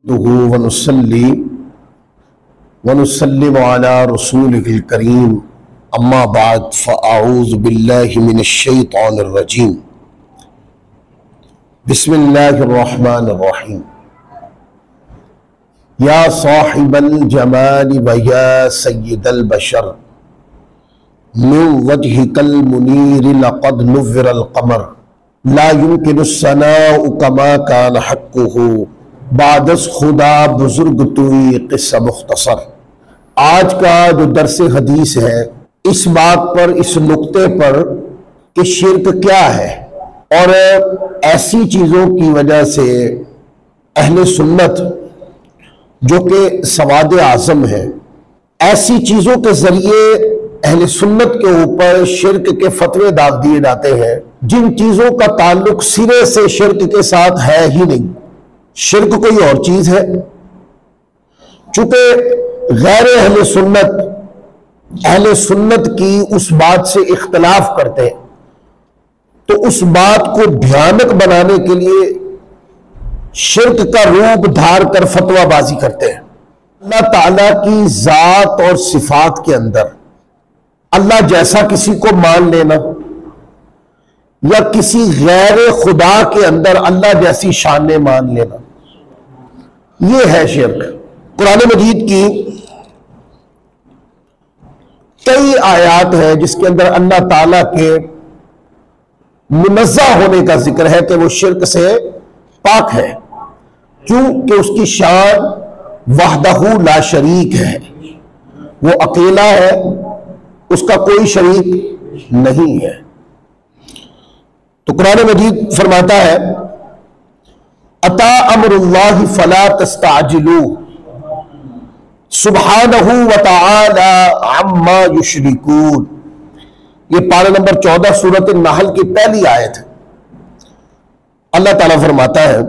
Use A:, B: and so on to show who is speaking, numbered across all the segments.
A: ونصلي ونسلم على رسوله الكريم اما بعد فاعوذ بالله من الشيطان الرجيم بسم الله الرحمن الرحيم يا صاحب الجمال ويا سيد البشر من وجهك المنير لقد نور القمر لا يمكن الثناء كما كان حقه بعد از خدا بزرگ توئی قصہ مختصر۔ آج کا جو درس حدیث ہے اس بات پر، اس نقطے پر کہ شرک کیا ہے اور ایسی چیزوں کی وجہ سے اہل سنت جو کہ سواد اعظم ہے، ایسی چیزوں کے ذریعے اہل سنت کے اوپر شرک کے فتوے داغ دیے جاتے ہیں جن چیزوں کا تعلق سرے سے شرک کے ساتھ ہے ہی نہیں۔ شرک کوئی اور چیز ہے، چونکہ غیر اہل سنت کی اس بات سے اختلاف کرتے ہیں تو اس بات کو بھیانک بنانے کے لیے شرک کا روپ دھار کر فتویٰ بازی کرتے ہیں۔ اللہ تعالیٰ کی ذات اور صفات کے اندر اللہ جیسا کسی کو مان لینا یا کسی غیر خدا کے اندر اللہ جیسی شان مان لینا، یہ ہے شرک۔ قرآن مجید کی کئی آیات ہیں جس کے اندر اللہ تعالیٰ کے منزہ ہونے کا ذکر ہے کہ وہ شرک سے پاک ہے، کیونکہ اس کی شان وحدہ لا شریک ہے، وہ اکیلا ہے، اس کا کوئی شریک نہیں ہے۔ تو قرآن مجید فرماتا ہے اتا امر اللہ فلا تستعجلوا سبحانہ وتعالی عما یشرکون۔ یہ پارہ نمبر 14 سورۃ النحل کی پہلی آیت ہے۔ اللہ تعالیٰ فرماتا ہے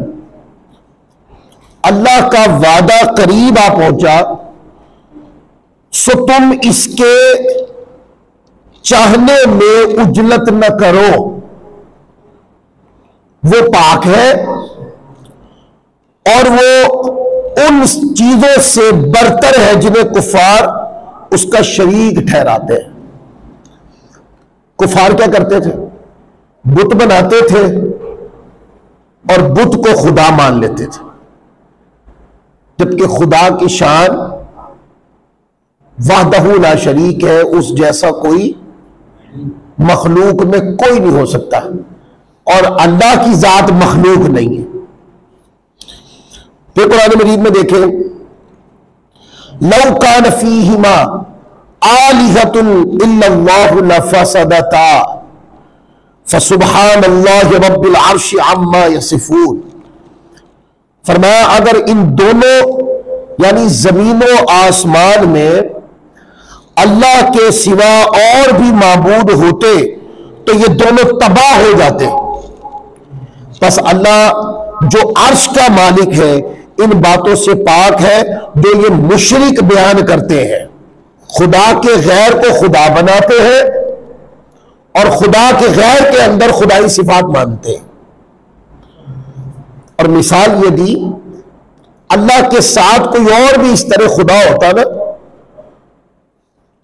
A: اللہ کا وعدہ قریب آ پہنچا سو تم اس کے چاہنے میں عجلت نہ کرو، وہ پاک ہے اور وہ ان چیزوں سے برتر ہے جنہیں کفار اس کا شریک ٹھہراتے ہیں۔ کفار کیا کرتے تھے؟ بت بناتے تھے اور بت کو خدا مان لیتے تھے، جبکہ خدا کی شان وحدہ لا شریک ہے، اس جیسا کوئی مخلوق میں کوئی نہیں ہو سکتا، اور اللہ کی ذات مخلوق نہیں ہے۔ پھر قرآن مجید میں دیکھیں لو کان فیہما آلہۃ الا اللہ لفسدتا فسبحان اللہ رب العرش عما یصفون۔ فرمایا اگر ان دونوں یعنی زمین و آسمان میں اللہ کے سوا اور بھی معبود ہوتے تو یہ دونوں تباہ ہو جاتے۔ بس اللہ جو عرش کا مالک ہے ان باتوں سے پاک ہے جو یہ مشرک بیان کرتے ہیں، خدا کے غیر کو خدا بناتے ہیں اور خدا کے غیر کے اندر خدائی صفات مانتے ہیں۔ اور مثال یہ دی اللہ کے ساتھ کوئی اور بھی اس طرح خدا ہوتا نا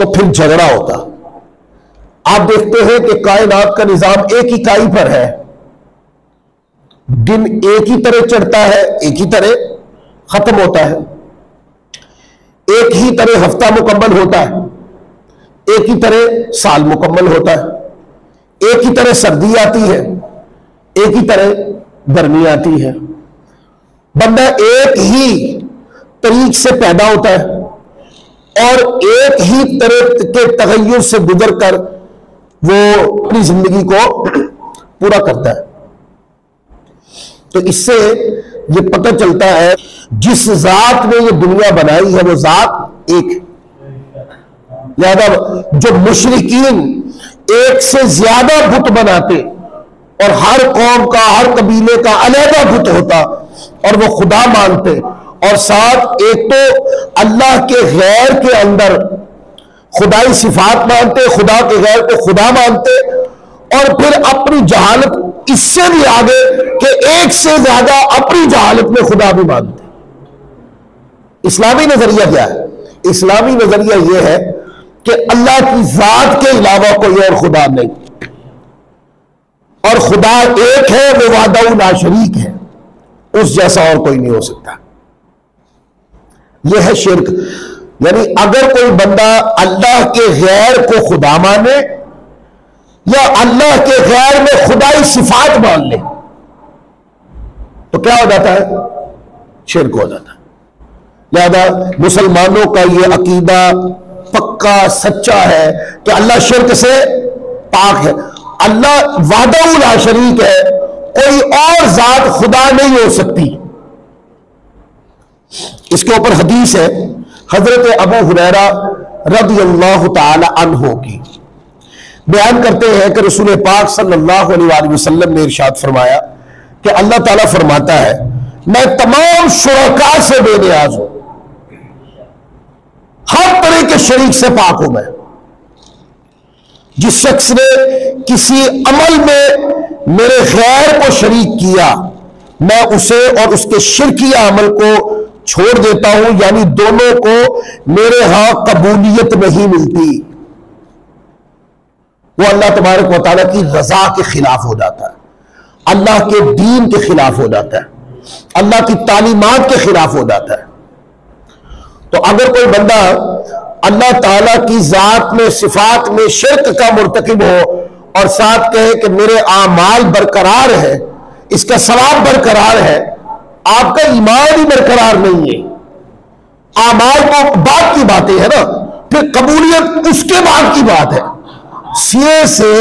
A: تو پھر جھگڑا ہوتا۔ آپ دیکھتے ہیں کہ کائنات کا نظام ایک ہی اکائی پر ہے، دن ایک ہی طرح چڑھتا ہے، ایک ہی طرح ختم ہوتا ہے، ایک ہی طرح ہفتہ مکمل ہوتا ہے، ایک ہی طرح سال مکمل ہوتا ہے، ایک ہی طرح سردی آتی ہے، ایک ہی طرح گرمی آتی ہے۔ بندہ ایک ہی طریق سے پیدا ہوتا ہے اور ایک ہی طرح کے تغیر سے گزر کر وہ اپنی زندگی کو پورا کرتا ہے۔ تو اس سے یہ پتہ چلتا ہے جس ذات نے یہ دنیا بنائی ہے وہ ذات ایک ہے۔ لہذا جو مشرکین ایک سے زیادہ بت بناتے اور ہر قوم کا ہر قبیلے کا علیحدہ بت ہوتا اور وہ خدا مانتے، اور ساتھ ایک تو اللہ کے غیر کے اندر خدائی صفات مانتے، خدا کے غیر کو خدا مانتے، اور پھر اپنی جہالت اس سے بھی آگے کہ ایک سے زیادہ اپنی جہالت میں خدا بھی مانتے۔ اسلامی نظریہ کیا ہے؟ اسلامی نظریہ یہ ہے کہ اللہ کی ذات کے علاوہ کوئی اور خدا نہیں، اور خدا ایک ہے، وہ وحدہ لا شریک ہے، اس جیسا اور کوئی نہیں ہو سکتا۔ یہ ہے شرک۔ یعنی اگر کوئی بندہ اللہ کے غیر کو خدا مانے یا اللہ کے غیر میں خدائی صفات مان لے تو کیا ہو جاتا ہے؟ شرک ہو جاتا ہے۔ لہذا مسلمانوں کا یہ عقیدہ پکا سچا ہے کہ اللہ شرک سے پاک ہے، اللہ وحدہ لا شریک ہے، کوئی اور ذات خدا نہیں ہو سکتی۔ اس کے اوپر حدیث ہے حضرت ابو ہریرہ رضی اللہ تعالی عنہ کی، بیان کرتے ہیں کہ رسول پاک صلی اللہ علیہ وآلہ وسلم نے ارشاد فرمایا کہ اللہ تعالیٰ فرماتا ہے میں تمام شرکاء سے بے نیاز ہوں، ہر طرح کے شریک سے پاک ہوں میں۔ جس شخص نے کسی عمل میں میرے غیر کو شریک کیا میں اسے اور اس کے شرکیہ عمل کو چھوڑ دیتا ہوں، یعنی دونوں کو میرے ہاں قبولیت نہیں ملتی، وہ اللہ تبارک و تعالیٰ کی رضا کے خلاف ہو جاتا ہے، اللہ کے دین کے خلاف ہو جاتا ہے، اللہ کی تعلیمات کے خلاف ہو جاتا ہے۔ تو اگر کوئی بندہ اللہ تعالیٰ کی ذات میں صفات میں شرک کا مرتکب ہو اور ساتھ کہے کہ میرے اعمال برقرار ہے، اس کا ثواب برقرار ہے، آپ کا ایمان ہی برقرار نہیں ہے۔ اعمال کو بعد کی باتیں ہے نا، پھر قبولیت اس کے بعد کی بات ہے۔ سیے سے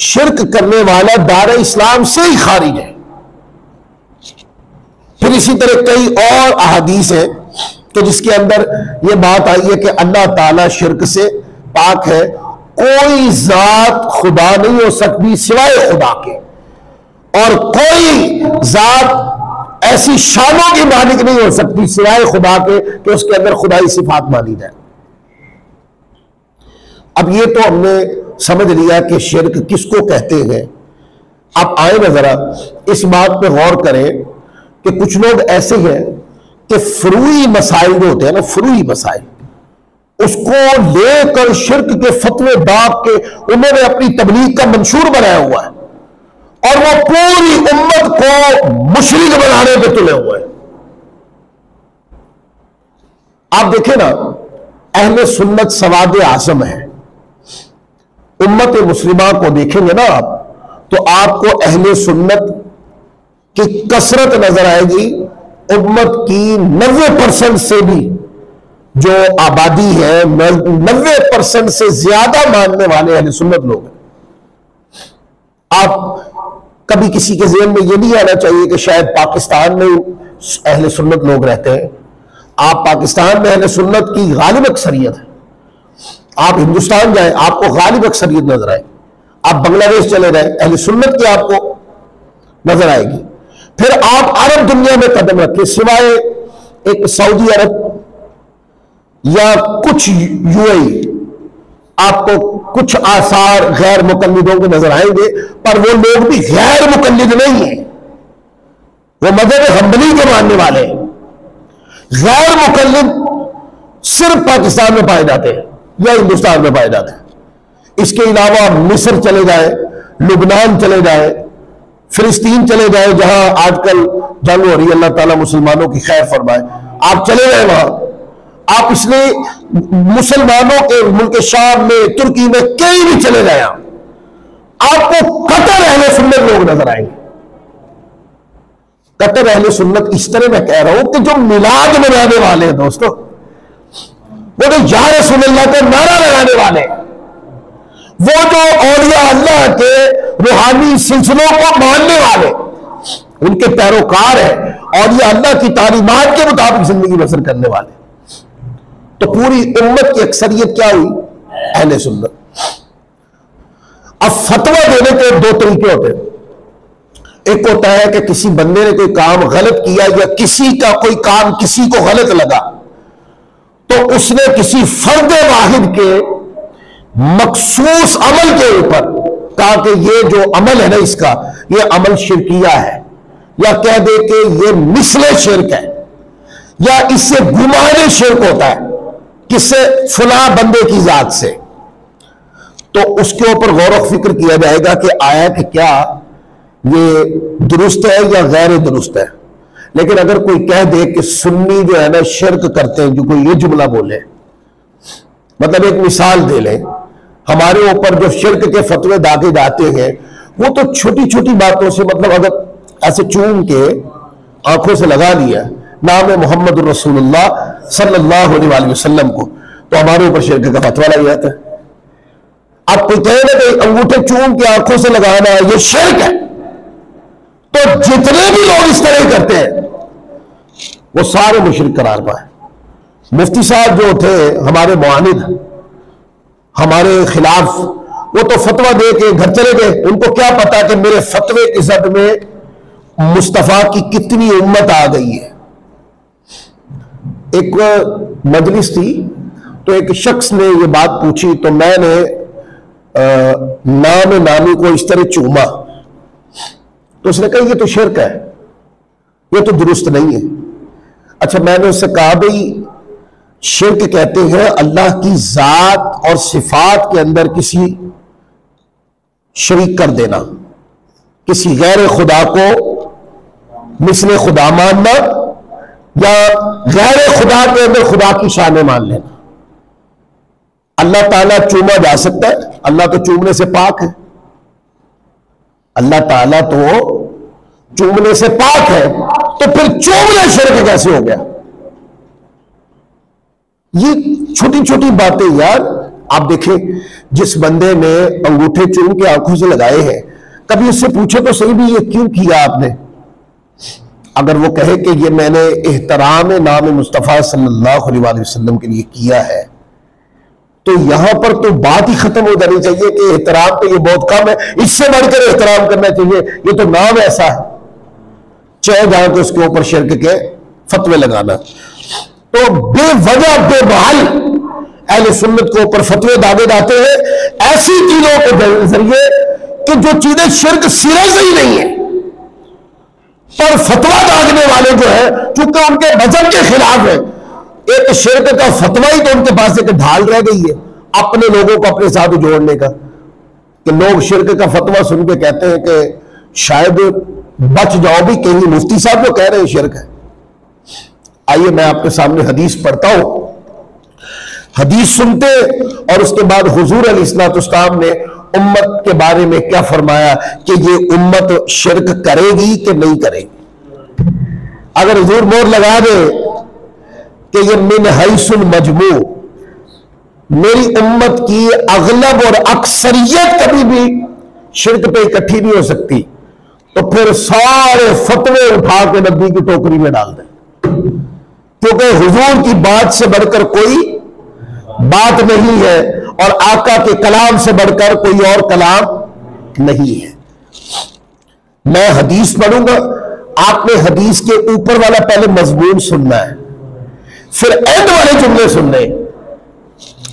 A: شرک کرنے والا دار اسلام سے ہی خارج ہے۔ پھر اسی طرح کئی اور احادیث ہیں کہ جس کے اندر یہ بات آئی ہے کہ اللہ تعالیٰ شرک سے پاک ہے، کوئی ذات خدا نہیں ہو سکتی سوائے خدا کے، اور کوئی ذات ایسی شانوں کی مالک نہیں ہو سکتی سوائے خدا کے کہ اس کے اندر خدائی صفات مانی جائے۔ اب یہ تو ہم نے سمجھ لیا کہ شرک کس کو کہتے ہیں۔ اب آئے نا ذرا اس بات پہ غور کریں کہ کچھ لوگ ایسے ہیں کہ فروعی مسائل جو ہوتے ہیں نا، فروعی مسائل، اس کو لے کر شرک کے فتوے ڈاک کے انہوں نے اپنی تبلیغ کا منشور بنایا ہوا ہے، اور وہ پوری امت کو مشرک بنانے پہ تلے ہوئے ہیں۔ آپ دیکھیں نا، اہل سنت سواد اعظم ہے، امت مسلمہ کو دیکھیں گے نا آپ تو آپ کو اہل سنت کی کثرت نظر آئے گی، امت کی 90% سے بھی جو آبادی ہے 90% سے زیادہ ماننے والے اہل سنت لوگ ہیں۔ آپ کبھی کسی کے ذہن میں یہ نہیں آنا چاہیے کہ شاید پاکستان میں اہل سنت لوگ رہتے ہیں۔ آپ پاکستان میں اہل سنت کی غالب اکثریت ہے، آپ ہندوستان جائیں آپ کو غالب اکثریت نظر آئے، آپ بنگلہ دیش چلے جائیں اہل سنت کی آپ کو نظر آئے گی۔ پھر آپ عرب دنیا میں قدم رکھیں، سوائے ایک سعودی عرب یا کچھ UAE، آپ کو کچھ آثار غیر مقلدوں کے نظر آئیں گے، پر وہ لوگ بھی غیر مقلد نہیں ہیں، وہ مذہب حنبلی کے ماننے والے ہیں۔ غیر مقلد صرف پاکستان میں پائے جاتے ہیں یا ہندوستان میں پائے جاتے ہیں۔ اس کے علاوہ مصر چلے جائیں، لبنان چلے جائیں، فلسطین چلے جائیں جہاں آج کل جنگ ہو رہی ہے، اللہ تعالیٰ مسلمانوں کی خیر فرمائے، آپ چلے جائیں وہاں، آپ اس لیے مسلمانوں کے ملک شام میں، ترکی میں کہیں بھی چلے جائیں آپ کو قطر اہل سنت لوگ نظر آئیں گے۔ قطر اہل سنت اس طرح میں کہہ رہا ہوں کہ جو میلاد منانے والے ہیں دوستو، وہ جو یا رسول اللہ کا نعرہ لگانے والے، وہ جو اولیاء اللہ کے روحانی سلسلوں کو ماننے والے، ان کے پیروکار ہیں، اولیاء اللہ کی تعلیمات کے مطابق زندگی بسر کرنے والے، تو پوری امت کی اکثریت کیا ہوئی؟ اہل سنت۔ اب فتویٰ دینے کے دو طریقے ہوتے ہیں، ایک ہوتا ہے کہ کسی بندے نے کوئی کام غلط کیا یا کسی کا کوئی کام کسی کو غلط لگا تو اس نے کسی فرد واحد کے مخصوص عمل کے اوپر کہا کہ یہ جو عمل ہے نا اس کا یہ عمل شرکیہ ہے، یا کہہ دے کہ یہ مثل شرک ہے، یا اس سے گمانے شرک ہوتا ہے، کس سے؟ فلاں بندے کی ذات سے، تو اس کے اوپر غور و فکر کیا جائے گا کہ آیا کہ کیا یہ درست ہے یا غیر درست ہے۔ لیکن اگر کوئی کہہ دے کہ سنی جو ہے نا شرک کرتے ہیں، جو کوئی یہ جملہ بولے، مطلب ایک مثال دے لیں، ہمارے اوپر جو شرک کے فتوے داغے جاتے ہیں وہ تو چھوٹی چھوٹی باتوں سے، مطلب اگر ایسے چوم کے آنکھوں سے لگا لیا نام محمد الرسول اللہ صلی اللہ علیہ وآلہ وسلم کو، تو ہمارے اوپر شرک کا فتویٰ لگ جاتا ہے۔ اب کوئی کہے نا کہ انگوٹھے چوم کے آنکھوں سے لگانا یہ شرک ہے، تو جتنے بھی لوگ اس طرح کرتے ہیں وہ سارے مشرک قرار پائے۔ مفتی صاحب جو تھے ہمارے معاند، ہمارے خلاف، وہ تو فتویٰ دے کے گھر چلے گئے، ان کو کیا پتا کہ میرے فتوے کی زد میں مصطفیٰ کی کتنی امت آ گئی ہے۔ ایک مجلس تھی تو ایک شخص نے یہ بات پوچھی، تو میں نے نام نامی کو اس طرح چوما، تو اس نے کہا یہ تو شرک ہے، یہ تو درست نہیں ہے۔ اچھا، میں نے اس سے کہا بھئی شرک کہتے ہیں اللہ کی ذات اور صفات کے اندر کسی شریک کر دینا، کسی غیر خدا کو مثل خدا ماننا، یا غیر خدا کے اندر خدا کی شان مان لینا۔ اللہ تعالیٰ چوما جا سکتا ہے؟ اللہ تو چومنے سے پاک ہے، اللہ تعالیٰ تو چومنے سے پاک ہے، تو پھر چومنا شرک کیسے ہو گیا؟ یہ چھوٹی چھوٹی باتیں یار، آپ دیکھیں جس بندے نے انگوٹھے چوم کے آنکھوں سے لگائے ہیں، کبھی اس سے پوچھے تو صحیح بھی یہ کیوں کیا آپ نے؟ اگر وہ کہے کہ یہ میں نے احترام نام مصطفیٰ صلی اللہ علیہ وآلہ وسلم کے لیے کیا ہے، تو یہاں پر تو بات ہی ختم ہو جانی چاہیے کہ احترام تو یہ بہت کم ہے، اس سے بڑھ کر احترام کرنا چاہیے، یہ تو نام ایسا ہے، چاہے جہاں کے اس کے اوپر شرک کے فتوے لگانا۔ تو بے وجہ بے محل اہل سنت کے اوپر فتوے داغے جاتے ہیں ایسی چیزوں کے ذریعے کہ جو چیزیں شرک سرے سے ہی نہیں ہیں، پر فتویٰ داغنے والے جو ہیں چونکہ ان کے مذہب کے خلاف ہے، ایک شرک کا فتویٰ ہی تو ان کے پاس ایک ڈھال رہ گئی ہے اپنے لوگوں کو اپنے ساتھ جوڑنے کا، کہ لوگ شرک کا فتویٰ سن کے کہتے ہیں کہ شاید بچ جاؤ بھی، کہیں مفتی صاحب کو کہہ رہے ہیں شرک ہے۔ آئیے میں آپ کے سامنے حدیث پڑھتا ہوں، حدیث سنتے اور اس کے بعد حضور علیہ الصلوۃ والسلام نے امت کے بارے میں کیا فرمایا کہ یہ امت شرک کرے گی کہ نہیں کرے گی۔ اگر حضور مور لگا دے کہ یہ من حیث المجموع، میری امت کی اغلب اور اکثریت کبھی بھی شرک پہ اکٹھی نہیں ہو سکتی، تو پھر سارے فتوے اٹھا کے نبی کی ٹوکری میں ڈال دیں، کیونکہ حضور کی بات سے بڑھ کر کوئی بات نہیں ہے اور آقا کے کلام سے بڑھ کر کوئی اور کلام نہیں ہے۔ میں حدیث پڑھوں گا، آپ نے حدیث کے اوپر والا پہلے مضمون سننا ہے، پھر اینڈ والے جملے سننے۔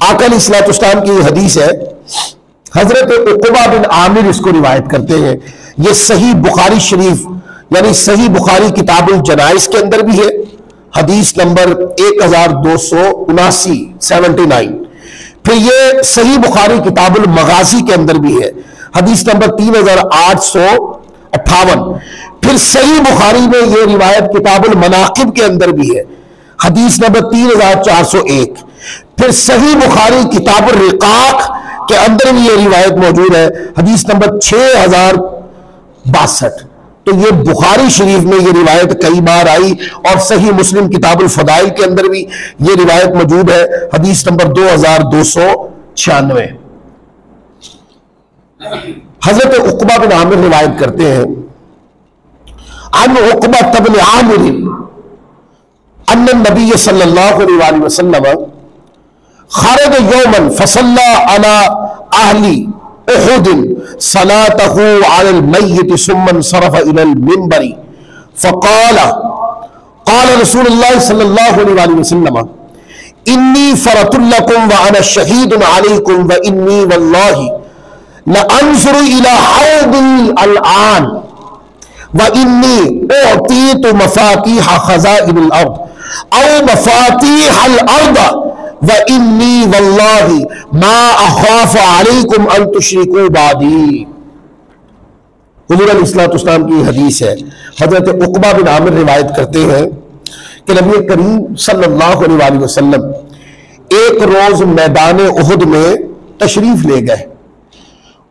A: آقا علیہ الصلوۃ والسلام کی یہ حدیث ہے، حضرت عقبہ بن عامر اس کو روایت کرتے ہیں، یہ صحیح بخاری شریف یعنی صحیح بخاری کتاب الجنائز کے اندر بھی ہے، حدیث نمبر 1279 79، پھر یہ صحیح بخاری کتاب المغازی کے اندر بھی ہے، حدیث نمبر 3858، پھر صحیح بخاری میں یہ روایت کتاب المناقب کے اندر بھی ہے، حدیث نمبر 3401، پھر صحیح بخاری کتاب الرقاق کے اندر بھی یہ روایت موجود ہے، حدیث نمبر 6062۔ تو یہ بخاری شریف میں یہ روایت کئی بار آئی، اور صحیح مسلم کتاب الفضائل کے اندر بھی یہ روایت موجود ہے، حدیث نمبر 2296۔ حضرت عقبہ بن عامر روایت کرتے ہیں، عن عقبہ بن عامر ان النبی صلی اللہ علیہ وآلہ وسلم خرج یوما فصلى على اہل احد صلاته على الميت ثم انصرف الى المنبر فقال قال رسول الله صلى الله عليه وسلم اني فرط لكم وانا شهيد عليكم واني والله لانظر الى حوض الان واني اعطيت مفاتيح خزائن الارض او مفاتیح الارض وانی واللہ ما اخاف علیکم ان تشرکوا بعدی. حضور علیہ الصلوۃ والسلام کی حدیث ہے. حضرت عقبہ بن عامر روایت کرتے ہیں کہ نبی کریم صلی اللہ علیہ وآلہ وسلم ایک روز میدان احد میں تشریف لے گئے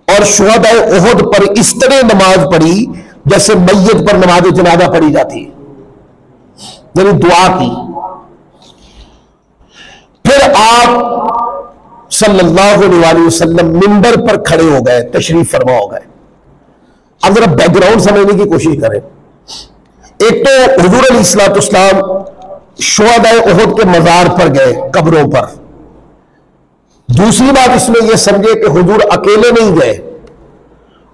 A: اور شہداء احد پر اس طرح نماز پڑھی جیسے میت پر نماز جنازہ پڑھی جاتی ہے، یعنی دعا کی. پھر آپ صلی اللہ علیہ وآلہ وسلم منبر پر کھڑے ہو گئے، تشریف فرما ہو گئے. اب ذرا بیک گراؤنڈ سمجھنے کی کوشش کریں. ایک تو حضور علیہ الصلوۃ والسلام شہداء احد کے مزار پر گئے، قبروں پر. دوسری بات اس میں یہ سمجھے کہ حضور اکیلے نہیں گئے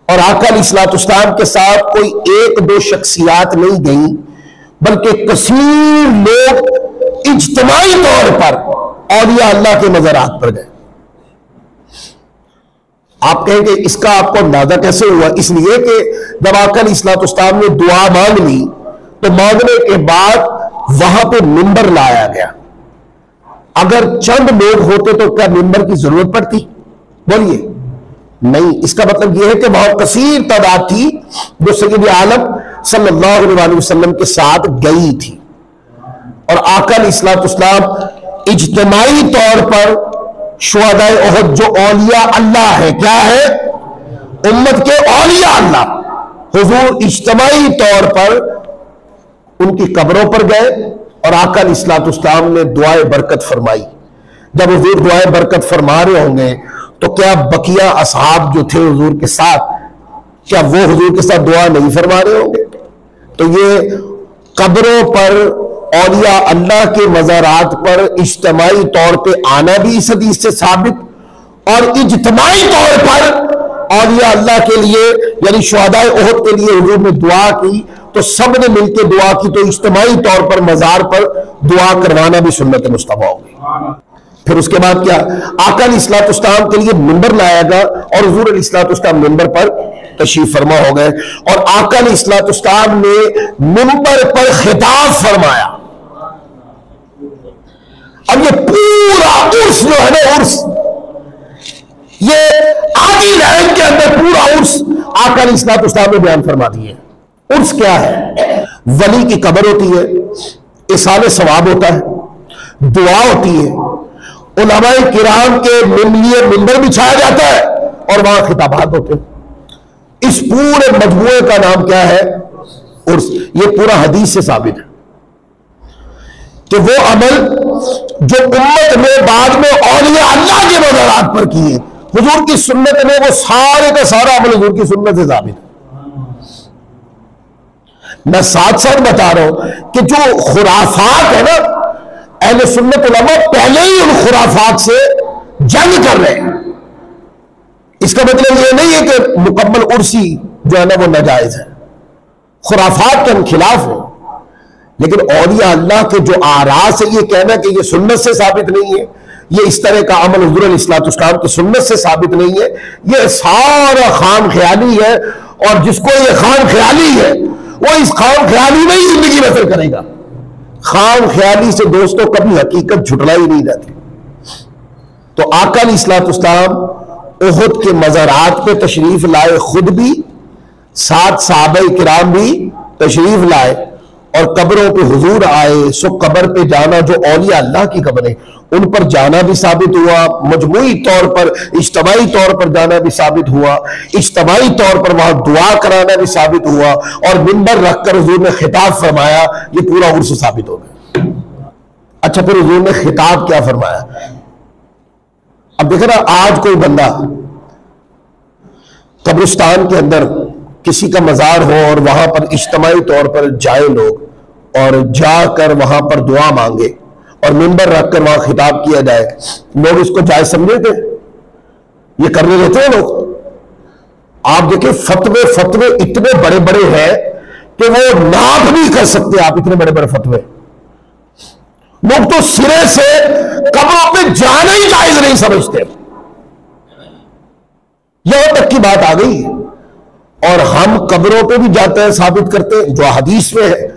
A: اور آقا علیہ الصلوۃ والسلام کے ساتھ کوئی ایک دو شخصیات نہیں گئیں، بلکہ کثیر لوگ اجتماعی طور پر اولیاء اللہ کے مزارات پر گئے. آپ کہیں کہ اس کا آپ کو اندازہ کیسے ہوا؟ اس لیے کہ جب آقا علیہ الصلوۃ والسلام نے دعا مانگ لی تو مانگنے کے بعد وہاں پہ منبر لایا گیا. اگر چند لوگ ہوتے تو کیا منبر کی ضرورت پڑتی؟ بولیے نہیں. اس کا مطلب یہ ہے کہ وہاں کثیر تعداد تھی جو سید عالم صلی اللہ علیہ وآلہ وسلم کے ساتھ گئی تھی، اور آقا علیہ الصلوۃ والسلام اجتماعی طور پر شہداء احد جو اولیاء اللہ ہے، کیا ہے؟ امت کے اولیاء اللہ، حضور اجتماعی طور پر ان کی قبروں پر گئے اور آقا علیہ الصلوۃ والسلام نے دعائے برکت فرمائی. جب حضور دعائے برکت فرما رہے ہوں گے تو کیا بقیہ اصحاب جو تھے حضور کے ساتھ، کیا وہ حضور کے ساتھ دعا نہیں فرما رہے ہوں گے؟ تو یہ قبروں پر اولیاء اللہ کے مزارات پر اجتماعی طور پہ آنا بھی اس حدیث سے ثابت، اور اجتماعی طور پر اولیاء اللہ کے لیے یعنی شہداء احد کے لیے حضور نے دعا کی تو سب نے مل کے دعا کی، تو اجتماعی طور پر مزار پر دعا کروانا بھی سنت مصطفیٰ ہوگی. پھر اس کے بعد کیا؟ آقا علیہ الصلوۃ والسلام کے لیے منبر لایا گیا اور حضور علیہ الصلوۃ والسلام منبر پر تشریف فرما ہو گئے، اور آقا علیہ الصلوۃ والسلام نے منبر پر خطاب فرمایا. اب یہ پورا عرس جو ہے نا، عرس، یہ آدھی لائن کے اندر پورا عرس آقا علیہ الصلوۃ والسلام نے بیان فرما دیے. عرس کیا ہے؟ ولی کی قبر ہوتی ہے، اصال ثواب ہوتا ہے، دعا ہوتی ہے، علماء کرام کے لیے منبر بچھایا جاتا ہے اور وہاں خطابات ہوتے ہیں. اس پورے مجموعے کا نام کیا ہے؟ عرس. یہ پورا حدیث سے ثابت ہے کہ وہ عمل جو امت میں بعد میں اولیاء اللہ کے مزارات پر کیے، حضور کی سنت میں، وہ سارے کا سارا عمل حضور کی سنت سے ثابت ہے. میں ساتھ ساتھ بتا رہا ہوں کہ جو خرافات ہے نا، اہل سنت علماء پہلے ہی ان خرافات سے جنگ کر رہے ہیں. اس کا مطلب یہ نہیں ہے کہ مکمل عرسی جو ہے نا وہ ناجائز ہے، خرافات کے ہم خلاف ہیں، لیکن اولیاء اللہ کے جو آراء سے یہ کہنا کہ یہ سنت سے ثابت نہیں ہے، یہ اس طرح کا عمل حضور علیہ الصلوۃ والسلام کی سنت سے ثابت نہیں ہے، یہ سارا خام خیالی ہے. اور جس کو یہ خام خیالی ہے وہ اس خام خیالی میں ہی زندگی بسر کرے گا. خام خیالی سے دوستوں کبھی حقیقت جھٹلائی نہیں جاتی. تو آقا علیہ الصلوۃ والسلام احد کے مزارات پہ تشریف لائے، خود بھی، ساتھ صحابہ کرام بھی تشریف لائے، اور قبروں پہ حضور آئے. سو قبر پہ جانا جو اولیاء اللہ کی قبریں ان پر جانا بھی ثابت ہوا، مجموعی طور پر اجتماعی طور پر جانا بھی ثابت ہوا، اجتماعی طور پر وہاں دعا کرانا بھی ثابت ہوا، اور منبر رکھ کر حضور نے خطاب فرمایا. یہ پورا عرص ثابت ہو گیا. اچھا، پھر حضور نے خطاب کیا فرمایا؟ اب دیکھیں نا، آج کوئی بندہ قبرستان کے اندر کسی کا مزار ہو اور وہاں پر اجتماعی طور پر جائے لوگ اور جا کر وہاں پر دعا مانگے اور منبر رکھ کر وہاں خطاب کیا جائے، لوگ اس کو جائز سمجھے تھے؟ یہ کرنے دیتے ہیں لوگ؟ آپ دیکھیں فتوے اتنے بڑے بڑے ہیں کہ وہ ناپ نہیں کر سکتے. آپ اتنے بڑے بڑے فتوے، لوگ تو سرے سے قبروں پہ جانا ہی جائز نہیں سمجھتے. یہاں تک کی بات آ گئی. اور ہم قبروں پہ بھی جاتے ہیں، ثابت کرتے ہیں جو حدیث میں ہے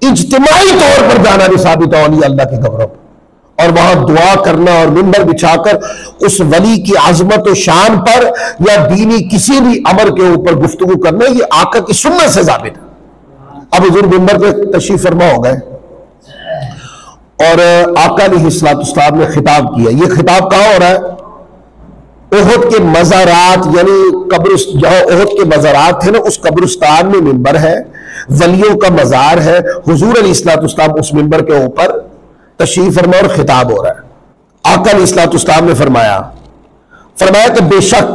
A: اجتماعی طور پر جانا نہیں ثابت ہے اولیاء اللہ کے قبروں پر، اور وہاں دعا کرنا اور منبر بچھا کر اس ولی کی عظمت و شان پر یا دینی کسی بھی امر کے اوپر گفتگو کرنا، یہ آقا کی سنت سے ثابت ہے۔ اب حضور منبر پہ تشریف فرما ہو گئے اور آقا علیہ السلام نے خطاب کیا۔ یہ خطاب کہاں ہو رہا ہے؟ احد کے مزارات، یعنی جہاں احد کے مزارات تھے نا، اس قبرستان میں منبر ہے، ولیوں کا مزار ہے، حضور علیہ السلام اس منبر کے اوپر تشریف فرما اور خطاب ہو رہا ہے۔ آقا علیہ السلام نے فرمایا کہ بے شک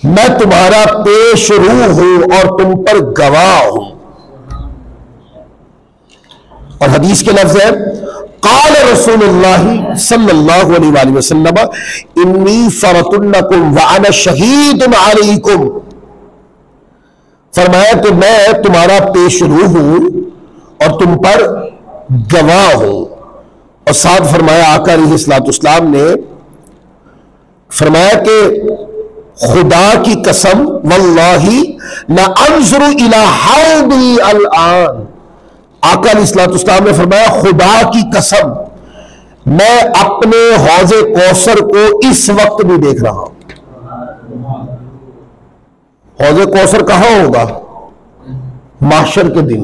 A: میں تمہارا پیش رو ہوں اور تم پر گواہ ہوں، اور حدیث کے لفظ ہے قال رسول اللہ صلی اللہ علیہ وآلہ وسلم انی فرط لکم وانا شہید علیکم، فرمایا کہ میں تمہارا پیش رو ہوں اور تم پر گواہ ہوں، اور ساتھ فرمایا آقا علیہ السلام نے فرمایا کہ خدا کی قسم واللہ لانظر الی حوضی الان، آقا علیہ السلام نے فرمایا خدا کی قسم میں اپنے حوض کوثر کو اس وقت بھی دیکھ رہا ہوں۔ حوض کوثر کہاں ہوگا؟ محشر کے دن،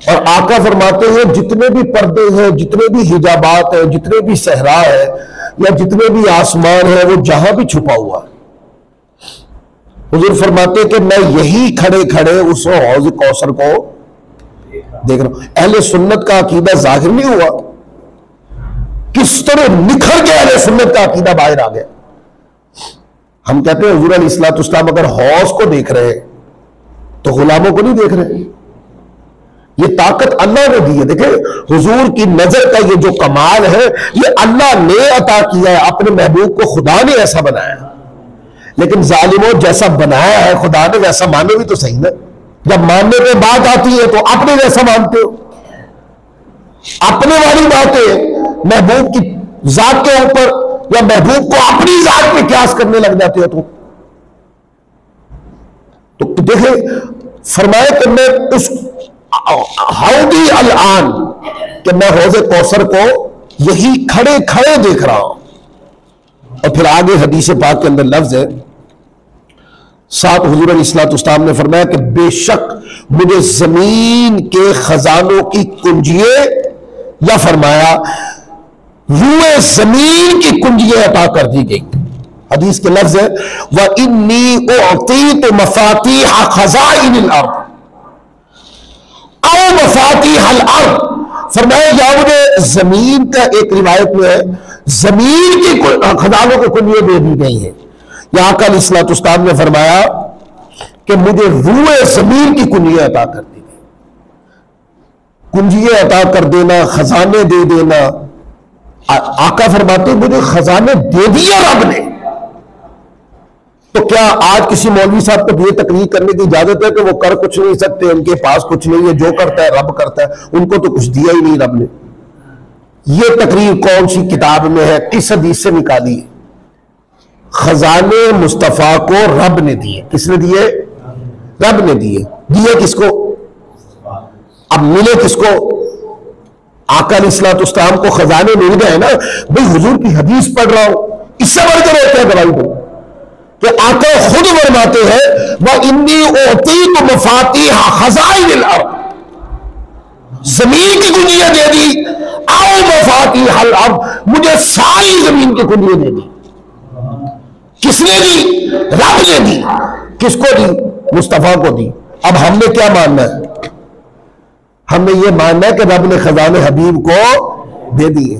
A: اور آقا فرماتے ہیں جتنے بھی پردے ہیں، جتنے بھی حجابات ہیں، جتنے بھی صحرا ہے یا جتنے بھی آسمان ہے، وہ جہاں بھی چھپا ہوا حضور فرماتے کہ میں یہی کھڑے کھڑے اس حوض کوثر کو دیکھ رہا ہوں۔ اہل سنت کا عقیدہ ظاہر نہیں ہوا، کس طرح نکھر کے اہل سنت کا عقیدہ باہر آ گیا۔ ہم کہتے ہیں حضور علیہ السلام اگر حوض کو دیکھ رہے تو غلاموں کو نہیں دیکھ رہے، یہ طاقت اللہ نے دی ہے۔ دیکھیں حضور کی نظر کا یہ جو کمال ہے یہ اللہ نے عطا کیا ہے، اپنے محبوب کو خدا نے ایسا بنایا، لیکن ظالموں جیسا بنایا ہے خدا نے ویسا مانو بھی تو صحیح نا۔ جب ماننے پہ بات آتی ہے تو اپنے جیسا مانتے ہو، اپنے والی باتیں محبوب کی ذات کے اوپر یا محبوب کو اپنی ذات پہ قیاس کرنے لگ جاتے ہو۔ تو دیکھیں فرمایا کہ میں اس حوضی الان کہ میں حوض کوثر کو یہی کھڑے کھڑے دیکھ رہا ہوں، اور پھر آگے حدیث پاک کے اندر لفظ ہے ساتھ حضور علیہ السلام نے فرمایا کہ بے شک مجھے زمین کے خزانوں کی کنجیے یا فرمایا روئے زمین کی کنجیے عطا کر دی گئی۔ حدیث کے لفظ ہے وَإِنِّي أُعْطِيتُ مَفَاتِيحَ خَزَائِنِ الْأَرْضِ او مفاتیح الارض، فرمایا یا مجھے زمین کا ایک روایت میں ہے زمین کی خزانوں کو کنجیے دے دی گئی ہیں، یا آقا علیہ السلام نے فرمایا کہ مجھے روئے زمین کی کنجیے عطا کر دی گئی۔ کنجیے عطا کر دینا، خزانے دے دینا، آقا فرماتے مجھے خزانے دے دیا رب نے۔ تو کیا آج کسی مولوی صاحب کو یہ تقریر کرنے کی اجازت ہے کہ وہ کر کچھ نہیں سکتے، ان کے پاس کچھ نہیں ہے، جو کرتا ہے رب کرتا ہے، ان کو تو کچھ دیا ہی نہیں رب نے؟ یہ تقریر کون سی کتاب میں ہے، کس حدیث سے نکالی ہے؟ خزانے مصطفیٰ کو رب نے دیے۔ کس نے دیے؟ رب نے دیے۔ دیے کس کو؟ اب ملے کس کو؟ آقا علیہ السلام کو خزانے مل گئے نا۔ بھئی حضور کی حدیث پڑھ رہا ہوں، اس سے بڑھ کر ہوتا ہے گواہی دو کہ آقا خود فرماتے ہیں وَإِنِّي أُعْطِيتُ مَفَاتِيحَ خَزَائِنِ الْأَرْضِ، زمین کی کنجیاں دے دی، او مفاتیح الارض، مجھے ساری زمین کی کنجیاں دے دی۔ کس نے دی؟ رب نے دی۔ کس کو دی؟ مصطفیٰ کو دی۔ اب ہم نے کیا ماننا ہے؟ ہم نے یہ ماننا ہے کہ رب نے خزانے حبیب کو دے دیے۔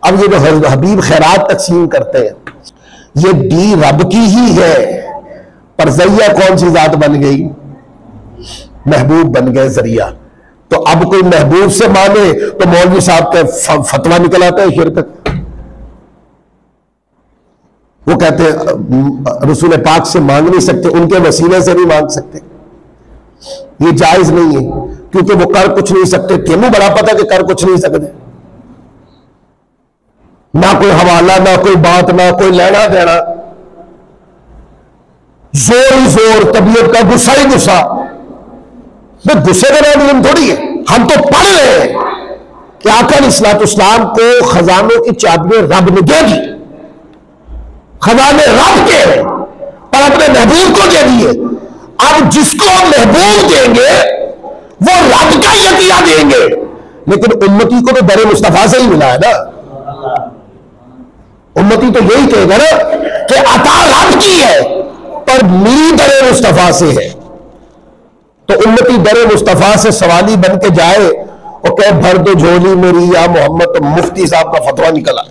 A: اب یہ جو حبیب خیرات تقسیم کرتے ہیں یہ دی رب کی ہی ہے، پر ذریعہ کون سی ذات بن گئی؟ محبوب بن گئے ذریعہ۔ تو اب کوئی محبوب سے مانے تو مولوی صاحب کا فتویٰ نکل آتا ہے شرکت۔ وہ کہتے ہیں رسول پاک سے مانگ نہیں سکتے، ان کے وسیلے سے نہیں مانگ سکتے، یہ جائز نہیں ہے، کیونکہ وہ کر کچھ نہیں سکتے۔ تمہیں بڑا پتا کہ کر کچھ نہیں سکتے، نہ کوئی حوالہ، نہ کوئی بات، نہ کوئی لینا دینا، زور ہی زور، طبیعت کا غصہ ہی غصہ۔ میں غصے کا نام علم تھوڑی ہے. ہم تو پڑھ رہے ہیں کہ آقا علیہ الصلوۃ والسلام کو خزانوں کی چابیاں رب نے دے دی. خزانے رب کے ہیں اور اپنے محبوب کو دے دیے. اب جس کو ہم محبوب دیں گے وہ رب کا ہی عطیہ دیں گے. لیکن امتی کو تو در مصطفیٰ سے ہی ملا ہے نا. امتی تو یہی کہے گا نا کہ عطا رب کی ہے پر میری در مصطفیٰ سے ہے. تو امتی در مصطفیٰ سے سوالی بن کے جائے اور کہ بھر دو جھولی میری یا محمد. تو مفتی صاحب کا فتویٰ نکلا,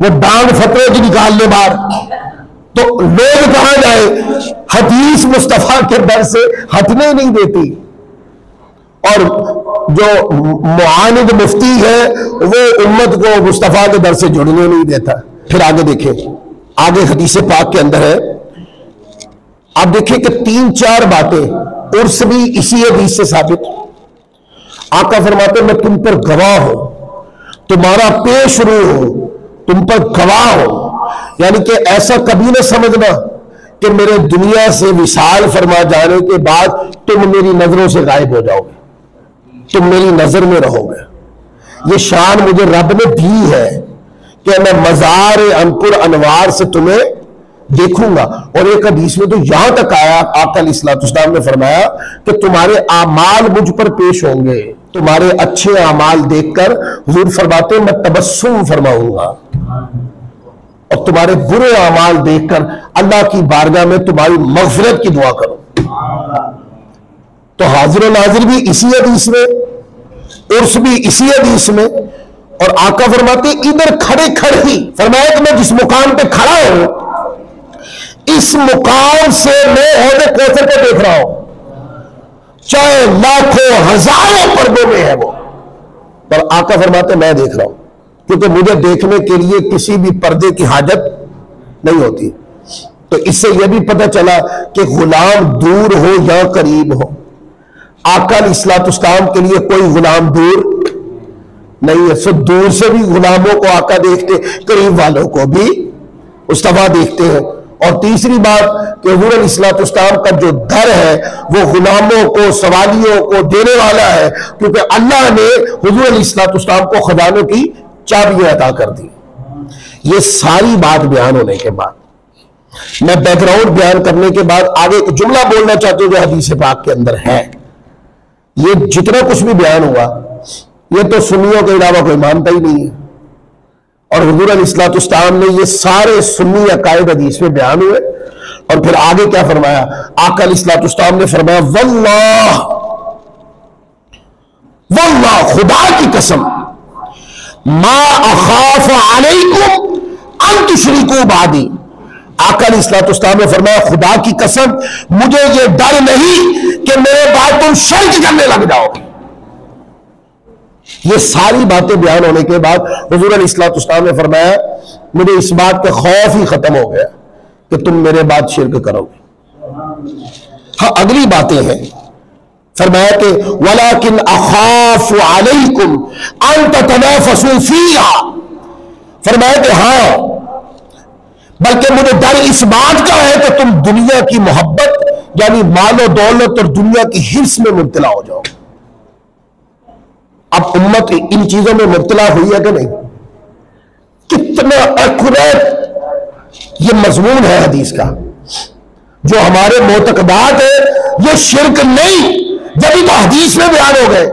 A: وہ ڈانگ فتوے کی نکال لے باہر. تو لوگ کہاں جائے؟ حدیث مصطفیٰ کے در سے ہٹنے نہیں دیتی. اور جو معاند مفتی ہے وہ امت کو مصطفیٰ کے در سے جڑنے نہیں دیتا. پھر آگے دیکھیں, آگے حدیث پاک کے اندر ہے, آپ دیکھیں کہ 3-4 باتیں عرس بھی اسی حدیث سے ثابت. آقا فرماتے میں تم پر گواہ ہوں, تمہارا پیش رو ہوں, تم پر گواہ ہوں. یعنی کہ ایسا کبھی نہ سمجھنا کہ میرے دنیا سے وصال فرما جانے کے بعد تم میری نظروں سے غائب ہو جاؤ گے, تم میری نظر میں رہو گے. یہ شان مجھے رب نے دی ہے کہ میں مزار انپر انوار سے تمہیں دیکھوں گا. اور ایک حدیث میں تو یہاں تک آیا, آقا علیہ الصلوۃ والسلام نے فرمایا کہ تمہارے اعمال مجھ پر پیش ہوں گے. تمہارے اچھے اعمال دیکھ کر حضور فرماتے میں تبسم فرماؤں گا, اور تمہارے برے اعمال دیکھ کر اللہ کی بارگاہ میں تمہاری مغفرت کی دعا کروں. تو حاضر و ناظر بھی اسی حدیث میں, عرس بھی اسی حدیث میں. اور آقا فرماتے ادھر کھڑے کھڑے ہی فرمایا کہ میں جس مقام پہ کھڑا ہوں اس مقام سے میں حوض کوثر کو دیکھ رہا ہوں, چاہے لاکھوں ہزاروں پردوں میں ہے وہ, پر آقا فرماتے میں دیکھ رہا ہوں, کیونکہ مجھے دیکھنے کے لیے کسی بھی پردے کی حاجت نہیں ہوتی. تو اس سے یہ بھی پتہ چلا کہ غلام دور ہو یا قریب ہو, آقا علیہ الصلوۃ والسلام کے لیے کوئی غلام دور نہیں ہے. سو دور سے بھی غلاموں کو آقا دیکھتے, قریب والوں کو بھی مصطفیٰ دیکھتے ہیں. اور تیسری بات کہ حضور علیہ الصلوۃ والسلام کا جو در ہے وہ غلاموں کو, سوالیوں کو دینے والا ہے, کیونکہ اللہ نے حضور علیہ الصلوۃ والسلام کو خزانوں کی چابیاں عطا کر دی. یہ ساری بات بیان ہونے کے بعد میں بیک گراؤنڈ بیان کرنے کے بعد آگے ایک جملہ بولنا چاہتا ہوں جو حدیث پاک کے اندر ہے. یہ جتنا کچھ بھی بیان ہوا یہ تو سنیوں کے علاوہ کوئی مانتا ہی نہیں ہے, اور حضور علیہ الصلوۃ والسلام نے یہ سارے سنی عقائد حدیث میں بیان ہوئے. اور پھر آگے کیا فرمایا آقا علیہ الصلوۃ والسلام نے فرمایا واللہ, واللہ خدا کی قسم, ما اخاف علیکم ان تشرکوا بعدی. آقا علیہ الصلوۃ والسلام نے فرمایا خدا کی قسم مجھے یہ ڈر نہیں کہ میرے بعد تم شرک کرنے لگ جاؤ. یہ ساری باتیں بیان ہونے کے بعد حضور علیہ الصلوۃ والسلام نے فرمایا مجھے اس بات کا خوف ہی ختم ہو گیا کہ تم میرے بعد شرک کرو گے. ہاں اگلی باتیں ہیں, فرمایا کہ وَلَكِنْ أَخَافُ عَلَيْكُمْ أَن تَتَنَافَسُوا فِيهَا. فرمایا کہ ہاں بلکہ مجھے ڈر اس بات کا ہے کہ تم دنیا کی محبت یعنی مال و دولت اور دنیا کی حرص میں مبتلا ہو جاؤ. اب امت ان چیزوں میں مبتلا ہوئی ہے کہ نہیں؟ کتنا ایکوریٹ یہ مضمون ہے حدیث کا. جو ہمارے معتقدات ہیں یہ شرک نہیں, جبھی تو حدیث میں بیان ہو گئے.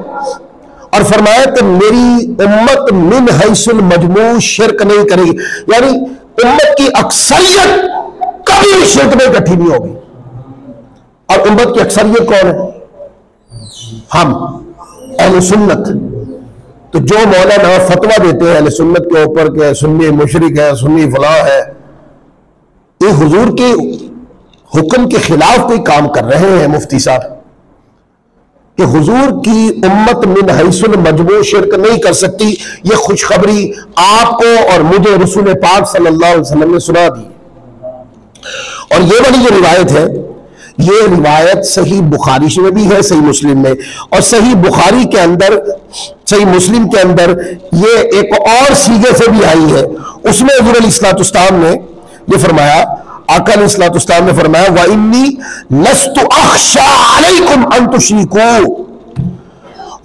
A: اور فرمایا کہ میری امت من حیث المجموع شرک نہیں کرے گی, یعنی امت کی اکثریت کبھی شرک میں اکٹھی نہیں ہوگی. اور امت کی اکثریت کون ہے؟ ہم اہل سنت. تو جو مولانا فتویٰ دیتے ہیں اہل سنت کے اوپر کہ سنی مشرک ہے, سنی فلاں ہے, یہ حضور کے حکم کے خلاف کوئی کام کر رہے ہیں مفتی صاحب, کہ حضور کی امت من حیث المجموع شرک نہیں کر سکتی. یہ خوشخبری آپ کو اور مجھے رسول پاک صلی اللہ علیہ وسلم نے سنا دی. اور یہ والی جو روایت ہے یہ روایت صحیح بخاری میں بھی ہے, صحیح مسلم میں, اور صحیح بخاری کے اندر صحیح مسلم کے اندر یہ ایک اور سیغے سے بھی آئی ہے. اس میں حضور علیہ الصلوۃ والسلام نے یہ فرمایا آقا علیہ الصلوۃ والسلام نے فرمایا وَإِنِّي لَسْتُ أَخْشَىٰ عَلَيْكُمْ أَن تُشْرِكُوا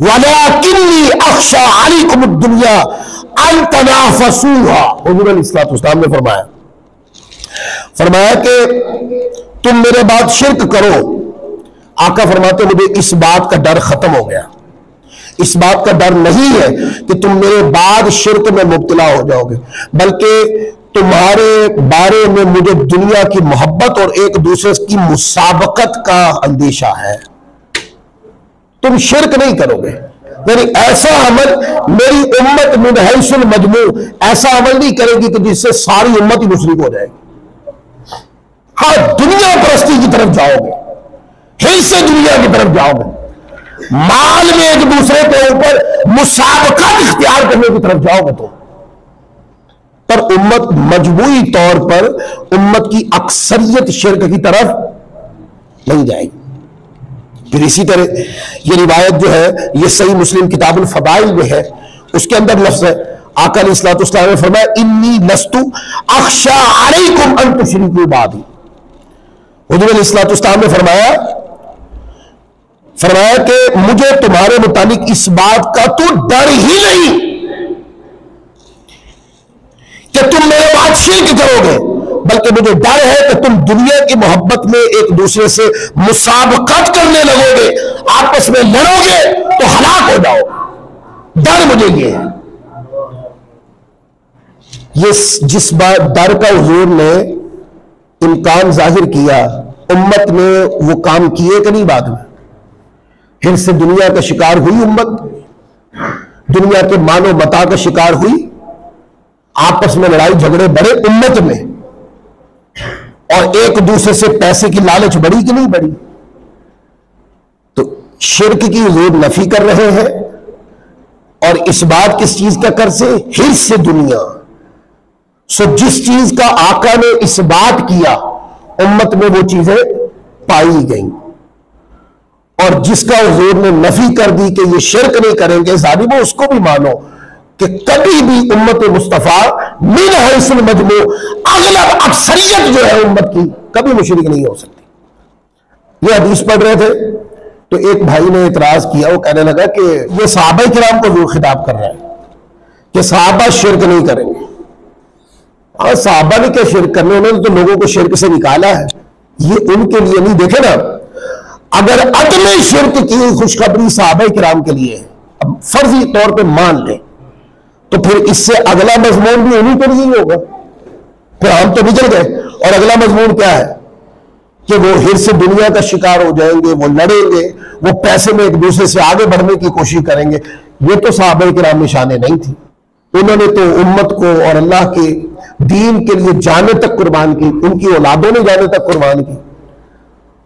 A: وَلَكِنِّي أَخْشَىٰ عَلَيْكُمُ الدُّنْيَا أَن تَنَافَسُوهَا۔ حضور علیہ الصلوۃ والسلام نے فرمایا کہ تم میرے بعد شرک کرو۔ آقا فرماتے مجھے اس بات کا ڈر ختم ہو گیا، اس بات کا ڈر نہیں ہے کہ تم میرے بعد شرک میں مبتلا ہو جاؤ گے، بلکہ تمہارے بارے میں مجھے دنیا کی محبت اور ایک دوسرے کی مسابقت کا اندیشہ ہے۔ تم شرک نہیں کرو گے، یعنی ایسا عمل میری امت من حیث المجموع ایسا عمل نہیں کرے گی کہ جس سے ساری امت ہی مشرک ہو جائے گی۔ ہاں دنیا پرستی کی طرف جاؤ گے، حرص دنیا کی طرف جاؤ گے، مال میں ایک دوسرے کے اوپر مسابقت اختیار کرنے کی طرف جاؤ گے تو، پر امت مجموعی طور پر امت کی اکثریت شرک کی طرف نہیں جائے گی۔ پھر اسی طرح یہ روایت جو ہے یہ صحیح مسلم کتاب الفضائل میں ہے، اس کے اندر لفظ ہے آقا علیہ الصلوۃ والسلام نے فرمایا انی لست اخشى علیکم ان تشرکوا بعدی۔ حضور علیہ الصلوۃ والسلام نے فرمایا کہ مجھے تمہارے متعلق اس بات کا تو ڈر ہی نہیں کہ تم میرے بعد شرک کرو گے، بلکہ مجھے ڈر ہے کہ تم دنیا کی محبت میں ایک دوسرے سے مسابقت کرنے لگو گے، آپس میں لڑو گے تو ہلاک ہو جاؤ، ڈر مجھے یہ ہے۔ یہ جس بات ڈر کا حضور نے امکان ظاہر کیا، امت نے وہ کام کیے کہ نہیں؟ بعد میں پھر سے دنیا کا شکار ہوئی امت، دنیا کے مال و متاع کا شکار ہوئی، آپس میں لڑائی جھگڑے بڑے امت میں، اور ایک دوسرے سے پیسے کی لالچ بڑی کہ نہیں بڑی؟ تو شرک کی حضور نفی کر رہے ہیں، اور اس بات کس چیز کا کر سے؟ حرص دنیا۔ سو جس چیز کا آقا نے اس بات کیا امت میں وہ چیزیں پائی گئیں، اور جس کا حضور نے نفی کر دی کہ یہ شرک نہیں کریں گے، ظالموں اس کو بھی مانو کہ کبھی بھی امت مصطفیٰ من حیث المجموع اغلب اکثریت جو ہے امت کی کبھی مشرک نہیں ہو سکتی۔ یہ حدیث پڑھ رہے تھے تو ایک بھائی نے اعتراض کیا، وہ کہنے لگا کہ یہ صحابہ کرام کو حضور خطاب کر رہا ہے کہ صحابہ شرک نہیں کریں گے۔ اور صحابہ نے کیا شرک کرنے، انہوں نے تو لوگوں کو شرک سے نکالا ہے، یہ ان کے لیے نہیں۔ دیکھیں نا، اگر عدم شرک کی خوشخبری صحابہ کرام کے لیے اب فرضی طور پہ مان لیں تو پھر اس سے اگلا مضمون بھی انہیں پر ہی ہوگا، پھر ہم تو بچڑ گئے۔ اور اگلا مضمون کیا ہے کہ وہ حرص دنیا کا شکار ہو جائیں گے، وہ لڑیں گے، وہ پیسے میں ایک دوسرے سے آگے بڑھنے کی کوشش کریں گے۔ یہ تو صحابہ کرام نشانیں نہیں تھی، انہوں نے تو امت کو اور اللہ کے دین کے لیے جانے تک قربان کی، ان کی اولادوں نے جانے تک قربان کی،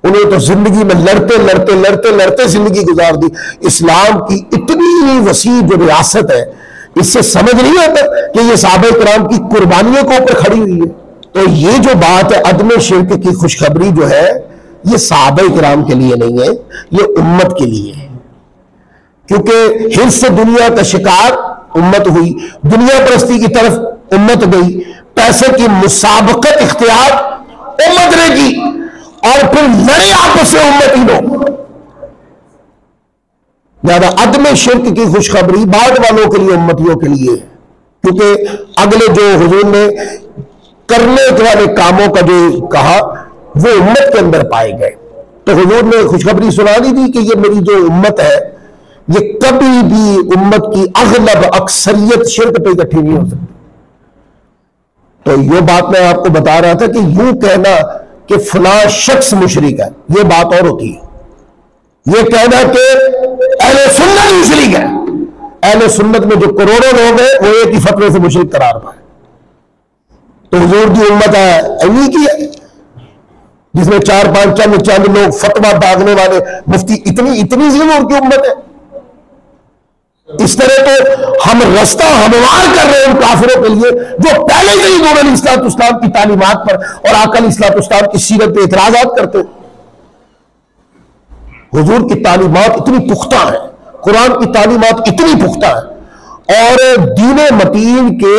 A: انہیں تو زندگی میں لڑتے زندگی گزار دی۔ اسلام کی اتنی وسیع جو ریاست ہے، اس سے سمجھ نہیں آتا کہ یہ صحابہ کرام کی قربانیوں کے اوپر کھڑی ہوئی ہے۔ تو یہ جو بات ہے عدم شرک کی خوشخبری جو ہے، یہ صحابہ کرام کے لیے نہیں ہے، یہ امت کے لیے ہے، کیونکہ حرص دنیا کا شکار امت ہوئی، دنیا پرستی کی طرف امت گئی، پیسے کی مسابقت اختیار امت نے کی، اور پھر لڑے آپس سے امتی لوگ۔ لہذا عدم شرک کی خوشخبری بعد والوں کے لیے، امتیوں کے لیے، کیونکہ اگلے جو حضور نے کرنے والے کاموں کا جو کہا وہ امت کے اندر پائے گئے، تو حضور نے خوشخبری سنا دی تھی کہ یہ میری جو امت ہے یہ کبھی بھی امت کی اغلب اکثریت شرک پہ اکٹھی نہیں ہو سکتی۔ تو یہ بات میں آپ کو بتا رہا تھا کہ یوں کہنا کہ فلاں شخص مشرک ہے، یہ بات اور ہوتی ہے۔ یہ کہنا کہ اہل سنت مشرک ہے، اہل سنت میں جو کروڑوں لوگ ہیں وہ ایک ہی فتوے سے مشرک قرار پائے۔ تو حضور کی امت ایوی کی ہے جس میں 4-5 چند لوگ فتویٰ داغنے والے مفتی، اتنی سی حضور کی امت ہے۔ اس طرح تو ہم رستہ ہموار کر رہے ہیں ان کافروں کے لیے جو پہلے سے ہی حضور علیہ الصلوۃ والسلام کی تعلیمات پر اور آقا علیہ الصلوۃ والسلام کی سیرت پہ اعتراضات کرتے ہیں۔ حضور کی تعلیمات اتنی پختہ ہیں، قرآن کی تعلیمات اتنی پختہ ہیں، اور دین متین کے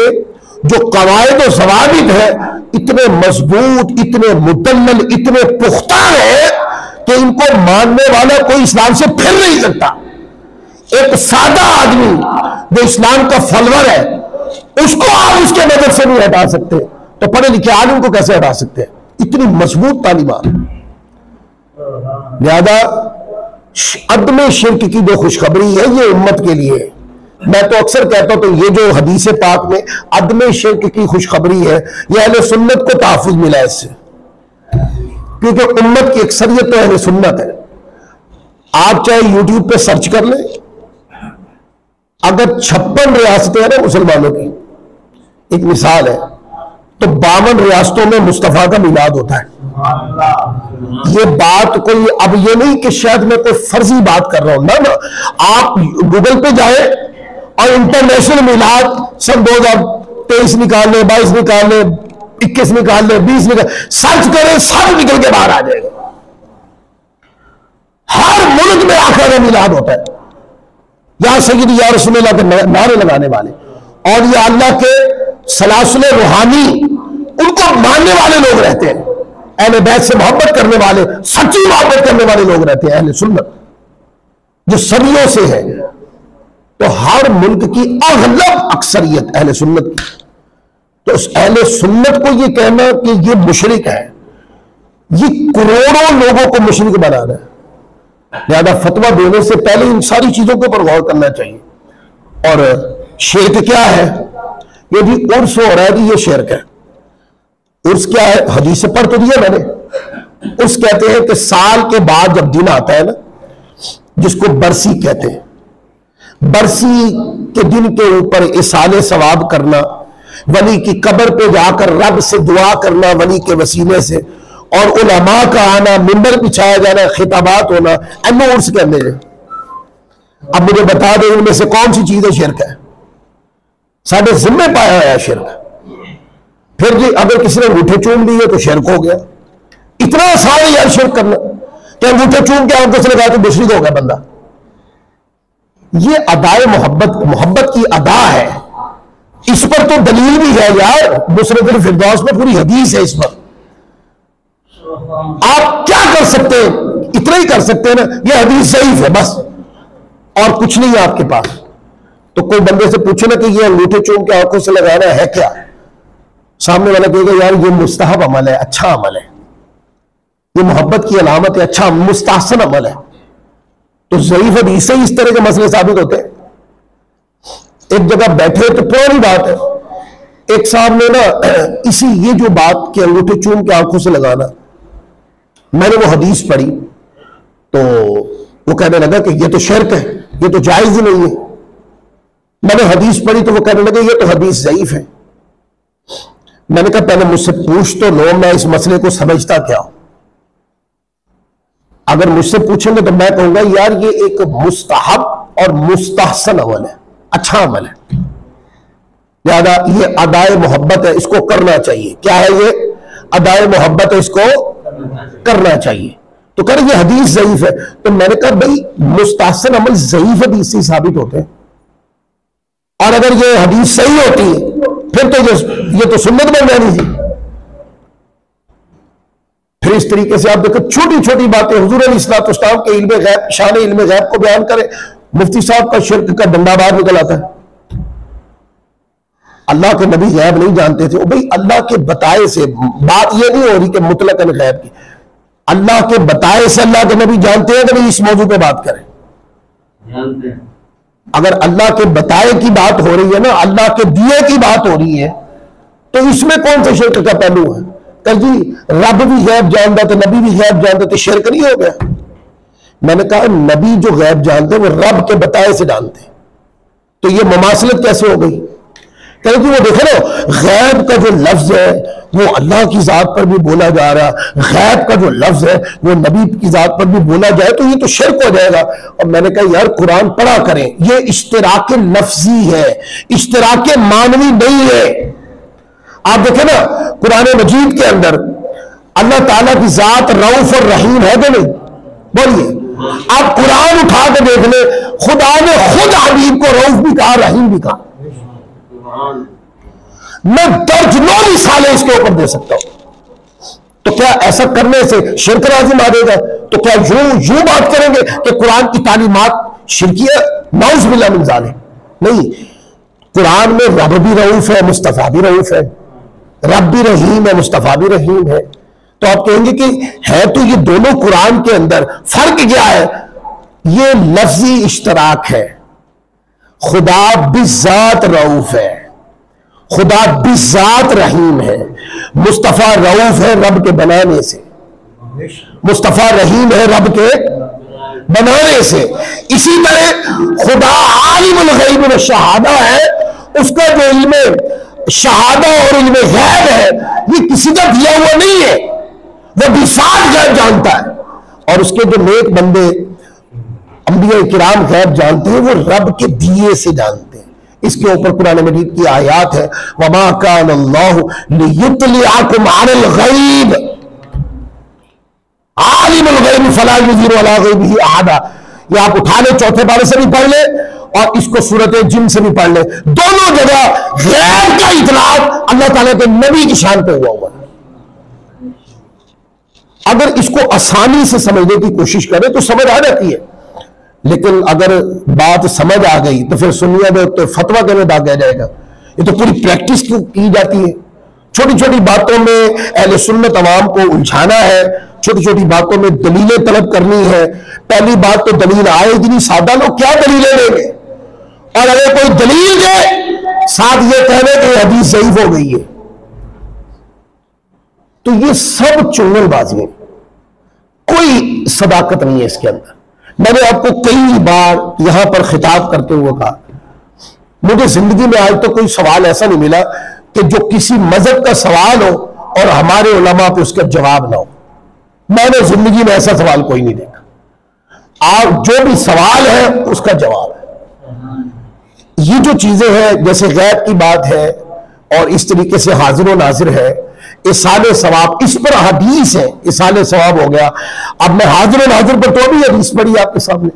A: جو قواعد و ضوابط ہے اتنے مضبوط، اتنے مدلل، اتنے پختہ ہیں کہ ان کو ماننے والا کوئی اسلام سے پھر نہیں سکتا۔ ایک سادہ آدمی جو اسلام کا فالوور ہے اس کو آپ اس کے مذہب سے نہیں ہٹا سکتے، تو پڑھے لکھے عالم کو کیسے ہٹا سکتے ہیں؟ اتنی مضبوط تعلیمات۔ لہذا عدم شرک کی جو خوشخبری ہے یہ امت کے لیے، میں تو اکثر کہتا ہوں تو یہ جو حدیث پاک میں عدم شرک کی خوشخبری ہے یہ اہل سنت کو تحفظ ملا ہے اس سے، کیونکہ امت کی اکثریت تو اہل سنت ہے۔ آپ چاہے یوٹیوب پہ سرچ کر لیں، اگر 56 ریاستیں ہیں نا مسلمانوں کی، ایک مثال ہے، تو 52 ریاستوں میں مصطفیٰ کا میلاد ہوتا ہے۔ یہ بات کوئی اب یہ نہیں کہ شاید میں کوئی فرضی بات کر رہا ہوں، نہ آپ گوگل پہ جائیں اور انٹرنیشنل میلاد سن 2023 نکال لیں، 22 نکال لیں، 21 نکال لیں، 20 نکال، سرچ کریں، سب نکل کے باہر آ جائے گا۔ ہر ملک میں آخر کا میلاد ہوتا ہے، یا سیدی یا رسول اللہ کے نعرے لگانے والے اور یہ اللہ کے سلاسل روحانی ان کو ماننے والے لوگ رہتے ہیں، اہل بیت سے محبت کرنے والے، سچی محبت کرنے والے لوگ رہتے ہیں، اہل سنت جو صدیوں سے ہے۔ تو ہر ملک کی اغلب اکثریت اہل سنت کی، تو اس اہل سنت کو یہ کہنا کہ یہ مشرک ہے، یہ کروڑوں لوگوں کو مشرک بنانا ہے۔ لہذا فتویٰ دینے سے پہلے ان ساری چیزوں کے اوپر غور کرنا چاہیے۔ اور شرک کیا ہے؟ یہ بھی عرس ہو رہا ہے کہ یہ شرک ہے۔ عرس کیا ہے؟ حدیث سے پڑھ تو دیا میں نے۔ عرس کہتے ہیں کہ سال کے بعد جب دن آتا ہے نا، جس کو برسی کہتے ہیں، برسی کے دن کے اوپر اصال ثواب کرنا، ولی کی قبر پہ جا کر رب سے دعا کرنا ولی کے وسیلے سے، اور علماء کا آنا، منبر بچھایا جانا، خطابات ہونا، اینو عرس کہتے ہیں۔ اب مجھے بتا دیں ان میں سے کون سی چیزیں شرک ہے؟ سارے ذمہ پایا ہوا ہے شرک۔ پھر جی اگر کسی نے انگوٹھے چوم لیے تو شرک ہو گیا۔ اتنا سارے یار شرک کرنا کہ انگوٹھے چوم کے آنکھوں سے لگا تو مشرک ہو گیا بندہ۔ یہ ادائے محبت کی ادا ہے، اس پر تو دلیل بھی ہے یار، مسند الفردوس میں پوری حدیث ہے اس پر۔ آپ کیا کر سکتے ہیں؟ اتنا ہی کر سکتے ہیں نا، یہ حدیث ضعیف ہے بس، اور کچھ نہیں ہے آپ کے پاس۔ تو کوئی بندے سے پوچھے نا کہ یہ انگوٹھے چوم کے آنکھوں سے لگانا ہے کیا، سامنے والا کہے گا یار یہ مستحب عمل ہے، اچھا عمل ہے، یہ محبت کی علامت ہے، اچھا مستحسن عمل ہے۔ تو ضعیف حدیث سے اس طرح کے مسئلے ثابت ہوتے ہیں۔ ایک جگہ بیٹھے تو پرانی بات ہے، ایک صاحب نے نا اسی یہ جو بات کہ انگوٹھے چوم کے آنکھوں سے لگانا، میں نے وہ حدیث پڑھی تو وہ کہنے لگا کہ یہ تو شرک ہے، یہ تو جائز ہی نہیں ہے۔ میں نے حدیث پڑھی تو وہ کہنے لگا یہ تو حدیث ضعیف ہے۔ میں نے کہا پہلے مجھ سے پوچھ تو لو میں اس مسئلے کو سمجھتا کیا ہوں۔ اگر مجھ سے پوچھیں گے تو میں کہوں گا یار یہ ایک مستحب اور مستحسن عمل ہے، اچھا عمل ہے، لہذا یہ ادائے محبت ہے، اس کو کرنا چاہیے۔ کیا ہے یہ؟ ادائے محبت ہے، اس کو کرنا چاہیے۔ تو کہہ رہے یہ حدیث ضعیف ہے، تو میں نے کہا بھائی مستحسن عمل ضعیف حدیث سے ثابت ہوتے ہیں، اور اگر یہ حدیث صحیح ہوتی ہے پھر تو یہ تو سنت بن جانی تھی۔ پھر اس طریقے سے آپ دیکھو چھوٹی چھوٹی باتیں حضور علیہ الصلوۃ والسلام کے علم غیب، شان علم غیب کو بیان کرے، مفتی صاحب کا شرک کا ڈنڈا باہر نکل آتا ہے۔ اللہ کے نبی غیب نہیں جانتے تھے، بھائی اللہ کے بتائے سے بات یہ نہیں ہو رہی کہ مطلق غیب کی، اللہ کے بتائے سے اللہ کے نبی جانتے ہیں کہ نہیں اس موضوع پہ بات کریں؟ جانتے ہیں۔ اگر اللہ کے بتائے کی بات ہو رہی ہے نا، اللہ کے دیے کی بات ہو رہی ہے، تو اس میں کون سے شرک کا پہلو ہے؟ کہ جی رب بھی غیب جانتا تھا، نبی بھی غیب جانتے تھے، شرک نہیں ہو گیا؟ میں نے کہا نبی جو غیب جانتے وہ رب کے بتائے سے جانتے، تو یہ مماثلت کیسے ہو گئی؟ کہ جی وہ دیکھو نا غیب کا جو لفظ ہے وہ اللہ کی ذات پر بھی بولا جا رہا، غیب کا جو لفظ ہے وہ نبی کی ذات پر بھی بولا جائے تو یہ تو شرک ہو جائے گا۔ اور میں نے کہا یار قرآن پڑھا کریں، یہ اشتراک لفظی ہے، اشتراک معنوی نہیں ہے۔ آپ دیکھیں نا قرآن مجید کے اندر اللہ تعالیٰ کی ذات رؤوف اور رحیم ہے کہ نہیں؟ بولیے، آپ قرآن اٹھا کے دیکھ لیں، خدا نے خود حبیب کو رؤوف بھی کہا، رحیم بھی کہا۔ میں درجنوں مثالیں اس کے اوپر دے سکتا ہوں. تو کیا ایسا کرنے سے شرک لازم آ جائے گا؟ تو کیا یوں بات کریں گے کہ قرآن کی تعلیمات شرکیہ؟ نعوذ باللہ من ذالک. نہیں، قرآن میں رب بھی رؤوف ہے، مصطفیٰ بھی رؤوف ہے، رب بھی رحیم ہے، مصطفیٰ بھی رحیم ہے. تو آپ کہیں گے کہ ہے تو یہ دونوں قرآن کے اندر، فرق کیا ہے؟ یہ لفظی اشتراک ہے. خدا بذات رؤوف ہے، خدا بذات رحیم ہے. مصطفیٰ رؤوف ہے رب کے بنانے سے، مصطفیٰ رحیم ہے رب کے بنانے سے. اسی طرح خدا عالم الغیب والشہادہ ہے، اس کا جو علم شہادہ اور علم غیب ہے یہ کسی کا دیا ہوا نہیں ہے، وہ بذات غیب جانتا ہے. اور اس کے جو نیک بندے انبیاء کرام غیب جانتے ہیں وہ رب کے دیے سے جانتے ہیں. اس کے اوپر قرآن مجید کی آیات ہے وَمَا كَانَ اللَّهُ لِيُطْلِعَكُمْ عَلَى الْغَيْبِ عَالِمُ الْغَيْبِ فَلَا يُظْهِرُ عَلَى غَيْبِهِ أَحَدًا. یہ آپ اٹھا لیں، چوتھے پارے سے بھی پڑھ لیں اور اس کو سورۃ جن سے بھی پڑھ لیں. دونوں جگہ غیب کا اطلاق اللہ تعالیٰ کے نبی کی شان پہ ہوا ہے. اگر اس کو آسانی سے سمجھنے کی کوشش کریں تو سمجھ آ جاتی ہے، لیکن اگر بات سمجھ آ گئی تو پھر سنیے تو فتویٰ کے میں داغا جائے گا. یہ تو پوری پریکٹس کی جاتی ہے. چھوٹی چھوٹی باتوں میں اہل سنت عوام کو الجھانا ہے، چھوٹی چھوٹی باتوں میں دلیلیں طلب کرنی ہے. پہلی بات تو دلیل آئے گی نہیں، سادہ لوگ کیا دلیلیں لیں گے؟ اور اگر کوئی دلیل دے ساتھ یہ کہنے کہ یہ حدیث ضعیف ہو گئی ہے، تو یہ سب چنگل بازی ہے، کوئی صداقت نہیں ہے اس کے اندر. میں نے آپ کو کئی بار یہاں پر خطاب کرتے ہوئے کہا مجھے زندگی میں آج تو کوئی سوال ایسا نہیں ملا کہ جو کسی مذہب کا سوال ہو اور ہمارے علماء پہ اس کا جواب نہ ہو. میں نے زندگی میں ایسا سوال کوئی نہیں دیکھا. آپ جو بھی سوال ہے اس کا جواب ہے. یہ جو چیزیں ہیں جیسے غیب کی بات ہے اور اس طریقے سے حاضر و ناظر ہے، اصال ثواب، اس پر حدیث ہے، اصال ثواب ہو گیا. اب میں حاضر و ناظر پر تو بھی حدیث پڑھی آپ کے سامنے،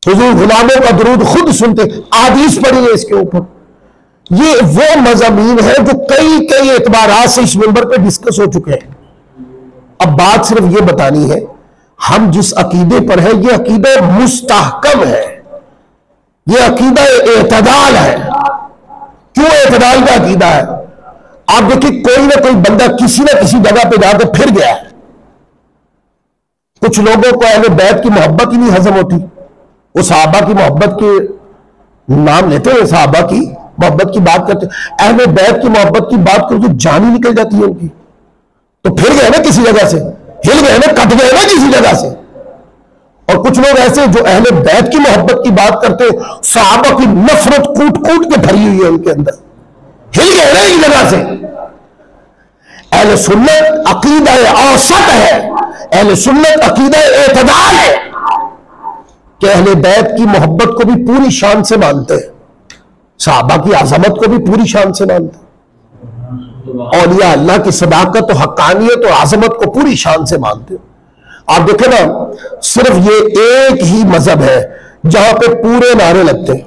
A: حضور غلاموں کا درود خود سنتے، حدیث پڑھی ہے اس کے اوپر. یہ وہ مضامین ہے جو کئی اعتبارات سے اس منبر پہ ڈسکس ہو چکے ہیں. اب بات صرف یہ بتانی ہے ہم جس عقیدے پر ہے یہ عقیدہ مستحکم ہے، یہ عقیدہ اعتدال ہے. کیوں اعتدال کا عقیدہ ہے؟ آپ دیکھیں کوئی نہ کوئی بندہ کسی نہ کسی جگہ پہ جا کے پھر گیا ہے. کچھ لوگوں کو اہل بیت کی محبت ہی نہیں ہضم ہوتی، وہ صحابہ کی محبت کے نام لیتے ہیں، صحابہ کی محبت کی بات کرتے ہیں، اہل بیت کی محبت کی بات کرتے جان ہی نکل جاتی ہے ان کی. تو پھر گئے نا کسی جگہ سے، ہل گئے نا، کٹ گئے نا کسی جگہ سے. اور کچھ لوگ ایسے جو اہل بیت کی محبت کی بات کرتے ہیں، صحابہ کی نفرت کوٹ کے بھری ہوئی ہے ان کے اندر، ہل گئے نا ایک جگہ سے. اہل سنت عقیدہ اوسط ہے، اہل سنت عقیدہ اعتدال ہے کہ اہل بیت کی محبت کو بھی پوری شان سے مانتے ہیں، صحابہ کی عظمت کو بھی پوری شان سے مانتے ہیں، اولیاء اللہ کی صداقت و حقانیت و عظمت کو پوری شان سے مانتے ہیں. آپ دیکھیں نا، صرف یہ ایک ہی مذہب ہے جہاں پہ پورے نعرے لگتے ہیں.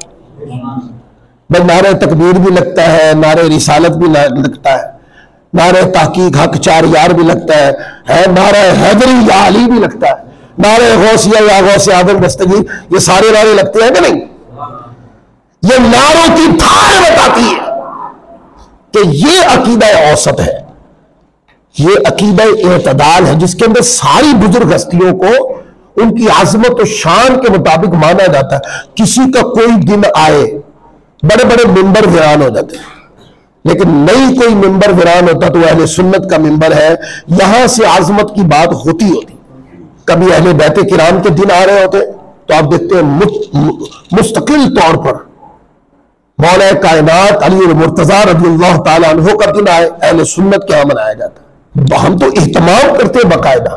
A: نعرہ تکبیر بھی لگتا ہے، نعرہ رسالت بھی لگتا ہے، نعرہ تحقیق حق چار یار بھی لگتا ہے، نعرہ حیدری یا علی بھی لگتا ہے، نعرہ غوثیہ یا غوث اعظم دستگیر، یہ سارے نعرے لگتے ہیں کہ نہیں؟ یہ نعروں کی دھار بتاتی ہے کہ یہ عقیدہ اوسط ہے، یہ عقیدہ اعتدال ہے جس کے اندر ساری بزرگ ہستیوں کو ان کی عظمت و شان کے مطابق مانا جاتا ہے. کسی کا کوئی دن آئے بڑے بڑے ممبر ویران ہو جاتے ہیں، لیکن نہیں کوئی ممبر ویران ہوتا تو اہل سنت کا ممبر ہے، یہاں سے عظمت کی بات ہوتی. کبھی اہل بیت کرام کے دن آ رہے ہوتے تو آپ دیکھتے ہیں مستقل طور پر مولا کائنات علی المرتضیٰ رضی اللہ تعالیٰ عنہ کا دن آئے، اہل سنت کے ہاں منایا جاتا ہے. ہم تو اہتمام کرتے ہیں باقاعدہ.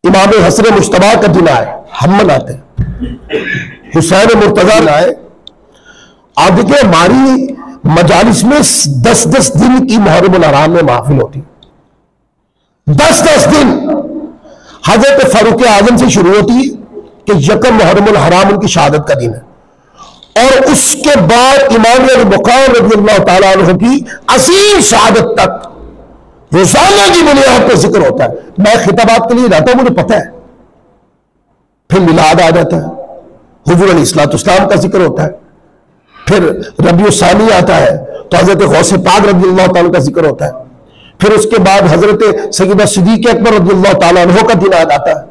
A: امام حسن مجتبیٰ کا دن آئے ہم مناتے ہیں، حسین مرتضیٰ آئے. آپ دیکھیں ہماری مجالس میں 10 دن کی محرم الحرام میں محفل ہوتی، 10 دن. حضرت فاروق اعظم سے شروع ہوتی ہے کہ یکم محرم الحرام ان کی شہادت کا دن ہے، اور اس کے بعد امام علی مقام رضی اللہ تعالیٰ عنہ کی عظیم شہادت تک روزانہ کی بنیاد پر ذکر ہوتا ہے. میں خطابات کے لیے رہتا ہوں، مجھے پتہ ہے. پھر میلاد آ جاتا ہے، حضور علیہ السلام کا ذکر ہوتا ہے. پھر ربیع الثانی آتا ہے تو حضرت غوث پاک رضی اللہ تعالیٰ کا ذکر ہوتا ہے. پھر اس کے بعد حضرت سیدنا صدیق اکبر رضی اللہ تعالیٰ عنہ کا دن آ جاتا ہے.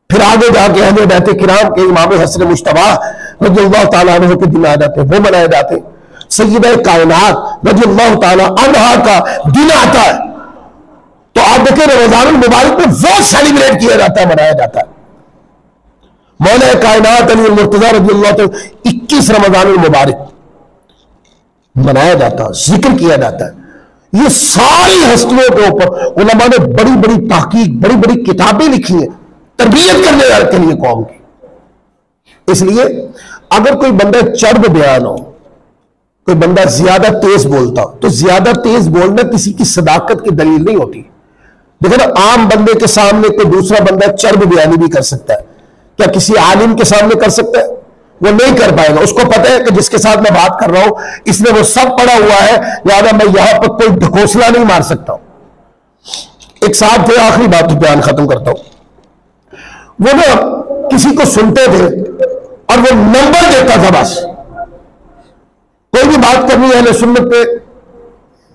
A: پھر آگے جا کے اہل بیت کرام کے امام حسن مجتبی رضی اللہ تعالیٰ عنہ کے دن آ جاتے ہیں، وہ منائے جاتے ہیں. سیدہ کائنات رضی اللہ تعالیٰ عنہا کا دن آتا ہے تو آپ دیکھیں رمضان المبارک میں وہ سیلیبریٹ کیا جاتا ہے، منایا جاتا ہے. مولا کائنات علی المرتضیٰ رضی اللہ تعالیٰ 21 رمضان المبارک منایا جاتا ہے، ذکر کیا جاتا ہے. یہ ساری ہستیوں کے اوپر علماء نے بڑی بڑی تحقیق، بڑی بڑی کتابیں لکھی ہیں تربیت کرنے کے لیے قوم کی. اس لیے اگر کوئی بندہ چرب بیان ہو، کوئی بندہ زیادہ تیز بولتا ہو، تو زیادہ تیز بولنا کسی کی صداقت کی دلیل نہیں ہوتی. دیکھو نا، عام بندے کے سامنے کوئی دوسرا بندہ چرب بیانی بھی کر سکتا ہے، کیا کسی عالم کے سامنے کر سکتا ہے؟ وہ نہیں کر پائے گا. اس کو پتہ ہے کہ جس کے ساتھ میں بات کر رہا ہوں اس نے وہ سب پڑھا ہوا ہے، لہٰذا میں یہاں پر کوئی ڈھکوسلا نہیں مار سکتا ہوں. ایک صاحب تھے، آخری بات بیان ختم کرتا ہوں. وہ نا کسی کو سنتے تھے اور وہ نمبر دیتا تھا. بس کوئی بھی بات کرنی ہے اہل سنت پہ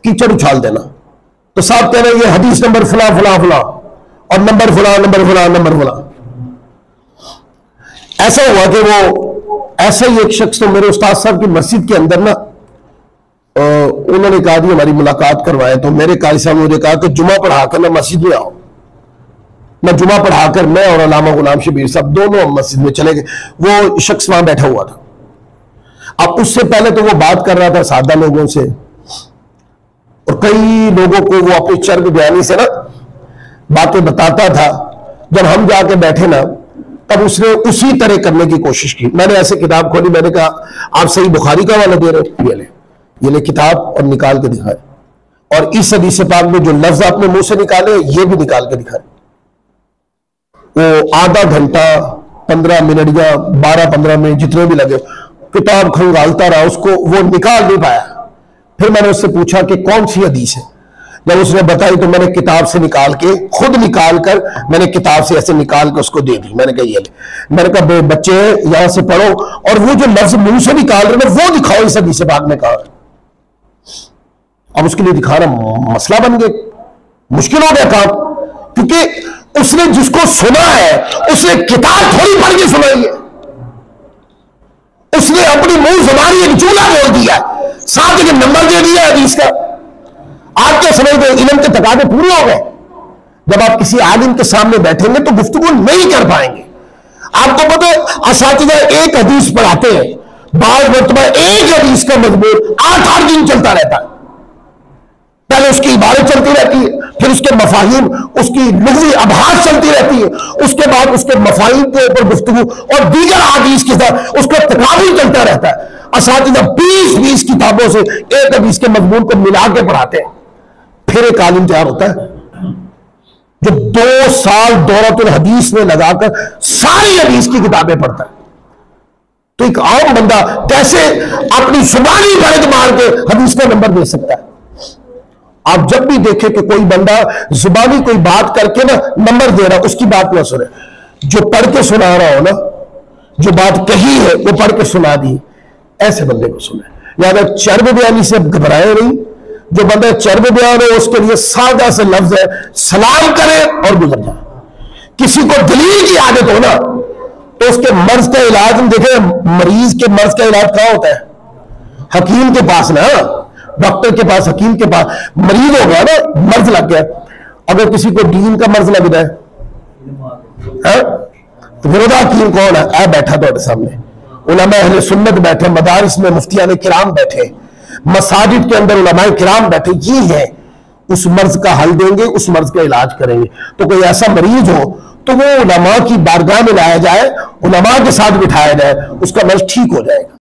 A: کیچڑ اچھال دینا، تو صاحب کہہ رہے ہیں یہ حدیث نمبر فلاں فلاں فلاں اور نمبر فلاں نمبر فلاں نمبر فلاں. ایسا ہوا کہ وہ ایسا ہی ایک شخص تو میرے استاد صاحب کی مسجد کے اندر نا انہوں نے کہا کہ ہماری ملاقات کروائے. تو میرے قاری صاحب نے مجھے کہا کہ جمعہ پڑھا کر میں مسجد میں آؤں. میں جمعہ پڑھا کر میں اور علامہ غلام شبیر صاحب دونوں مسجد میں چلے گئے. وہ شخص وہاں بیٹھا ہوا تھا. اب اس سے پہلے تو وہ بات کر رہا تھا سادہ لوگوں سے، اور کئی لوگوں کو وہ اپنی چرب بیانی سے نا باتیں بتاتا تھا. جب ہم جا کے بیٹھے نا تب اس نے اسی طرح کرنے کی کوشش کی. میں نے ایسے کتاب کھولی، میں نے کہا آپ صحیح بخاری کا حوالہ دے رہے، یہ لے کتاب اور نکال کے دکھائے، اور اس حدیث پاک میں جو لفظ آپ نے منہ سے نکالے یہ بھی نکال کے دکھائے. وہ آدھا گھنٹہ 15 منٹ یا 12-15 منٹ جتنے بھی لگے کتاب کھنگالتا رہا، اس کو وہ نکال نہیں پایا. پھر میں نے اس سے پوچھا کہ کون سی حدیث ہے. جب اس نے بتائی تو میں نے کتاب سے نکال کے، خود نکال کر میں نے کتاب سے ایسے نکال کے اس کو دے دی. میں نے کہا یہ لے. میں نے کہا بچے یہاں سے پڑھو اور وہ جو لفظ منہ سے نکال رہے ہیں وہ دکھاؤ اس حدیث پاک میں کہا. اب اس کے لیے دکھانا مسئلہ بن گیا، مشکل ہو گیا کام، کیونکہ اس نے جس کو سنا ہے اس نے کتاب تھوڑی پڑھ کے سنائی ہے. اس نے اپنی منہ زبانی ایک جملہ بول دیا، ساتھ ایک نمبر دے دیا حدیث کا. آپ کیا سمجھتے ہیں علم کے تقاضے پورے ہو گئے؟ جب آپ کسی عالم کے سامنے بیٹھیں گے تو گفتگو نہیں کر پائیں گے. آپ کو پتہ ہے اساتذہ ایک حدیث پڑھاتے ہیں، بعض مرتبہ ایک حدیث کا مضمون 8 دن چلتا رہتا ہے. پہلے اس کی عبارت چلتی رہتی ہے، پھر اس کے مفاہیم، اس کی لغوی ابحاث چلتی رہتی ہے، اس کے بعد اس کے مفاہیم کے اوپر گفتگو اور دیگر حدیث کے ساتھ اس کا تقابل چلتا رہتا ہے. اساتذہ 20 کتابوں سے ایک حدیث کے مضمون کو ملا کے پڑھاتے ہیں. پھر ایک عالم تیار ہوتا ہے جو 2 سال دورۃ الحدیث میں لگا کر ساری حدیث کی کتابیں پڑھتا ہے. تو ایک عام بندہ کیسے اپنی زبانی بڑک مار کے حدیث کا نمبر دے سکتا ہے؟ آپ جب بھی دیکھیں کہ کوئی بندہ زبانی کوئی بات کر کے نا نمبر دے رہا، اس کی بات نہ سنیں. جو پڑھ کے سنا رہا ہو نا، جو بات کہی ہے وہ پڑھ کے سنا دی، ایسے بندے کو سنیں. لہٰذا چرب بیانی سے گھبرائے نہیں. جو بندہ چرب بیان ہو اس کے لیے سادہ سے لفظ ہے، سلام کرے اور گزر جائے. کسی کو دلیل کی عادت ہو نا تو اس کے مرض کا علاج، دیکھیں مریض کے مرض کا علاج کہاں ہوتا ہے؟ حکیم کے پاس نا، ڈاکٹر کے پاس، حکیم کے پاس. مریض ہو گیا نا، مرض لگ گیا. اگر کسی کو دین کا مرض لگ جائے تو پھر حکیم کون ہے؟ اے بیٹھا تو سامنے علماء اہل سنت بیٹھے، مدارس میں مفتیان کرام بیٹھے، مساجد کے اندر علماء کرام بیٹھے. یہ ہے اس مرض کا حل دیں گے، اس مرض کا علاج کریں گے. تو کوئی ایسا مریض ہو تو وہ علماء کی بارگاہ میں لایا جائے، علماء کے ساتھ بٹھایا جائے، اس کا مرض ٹھیک ہو جائے گا.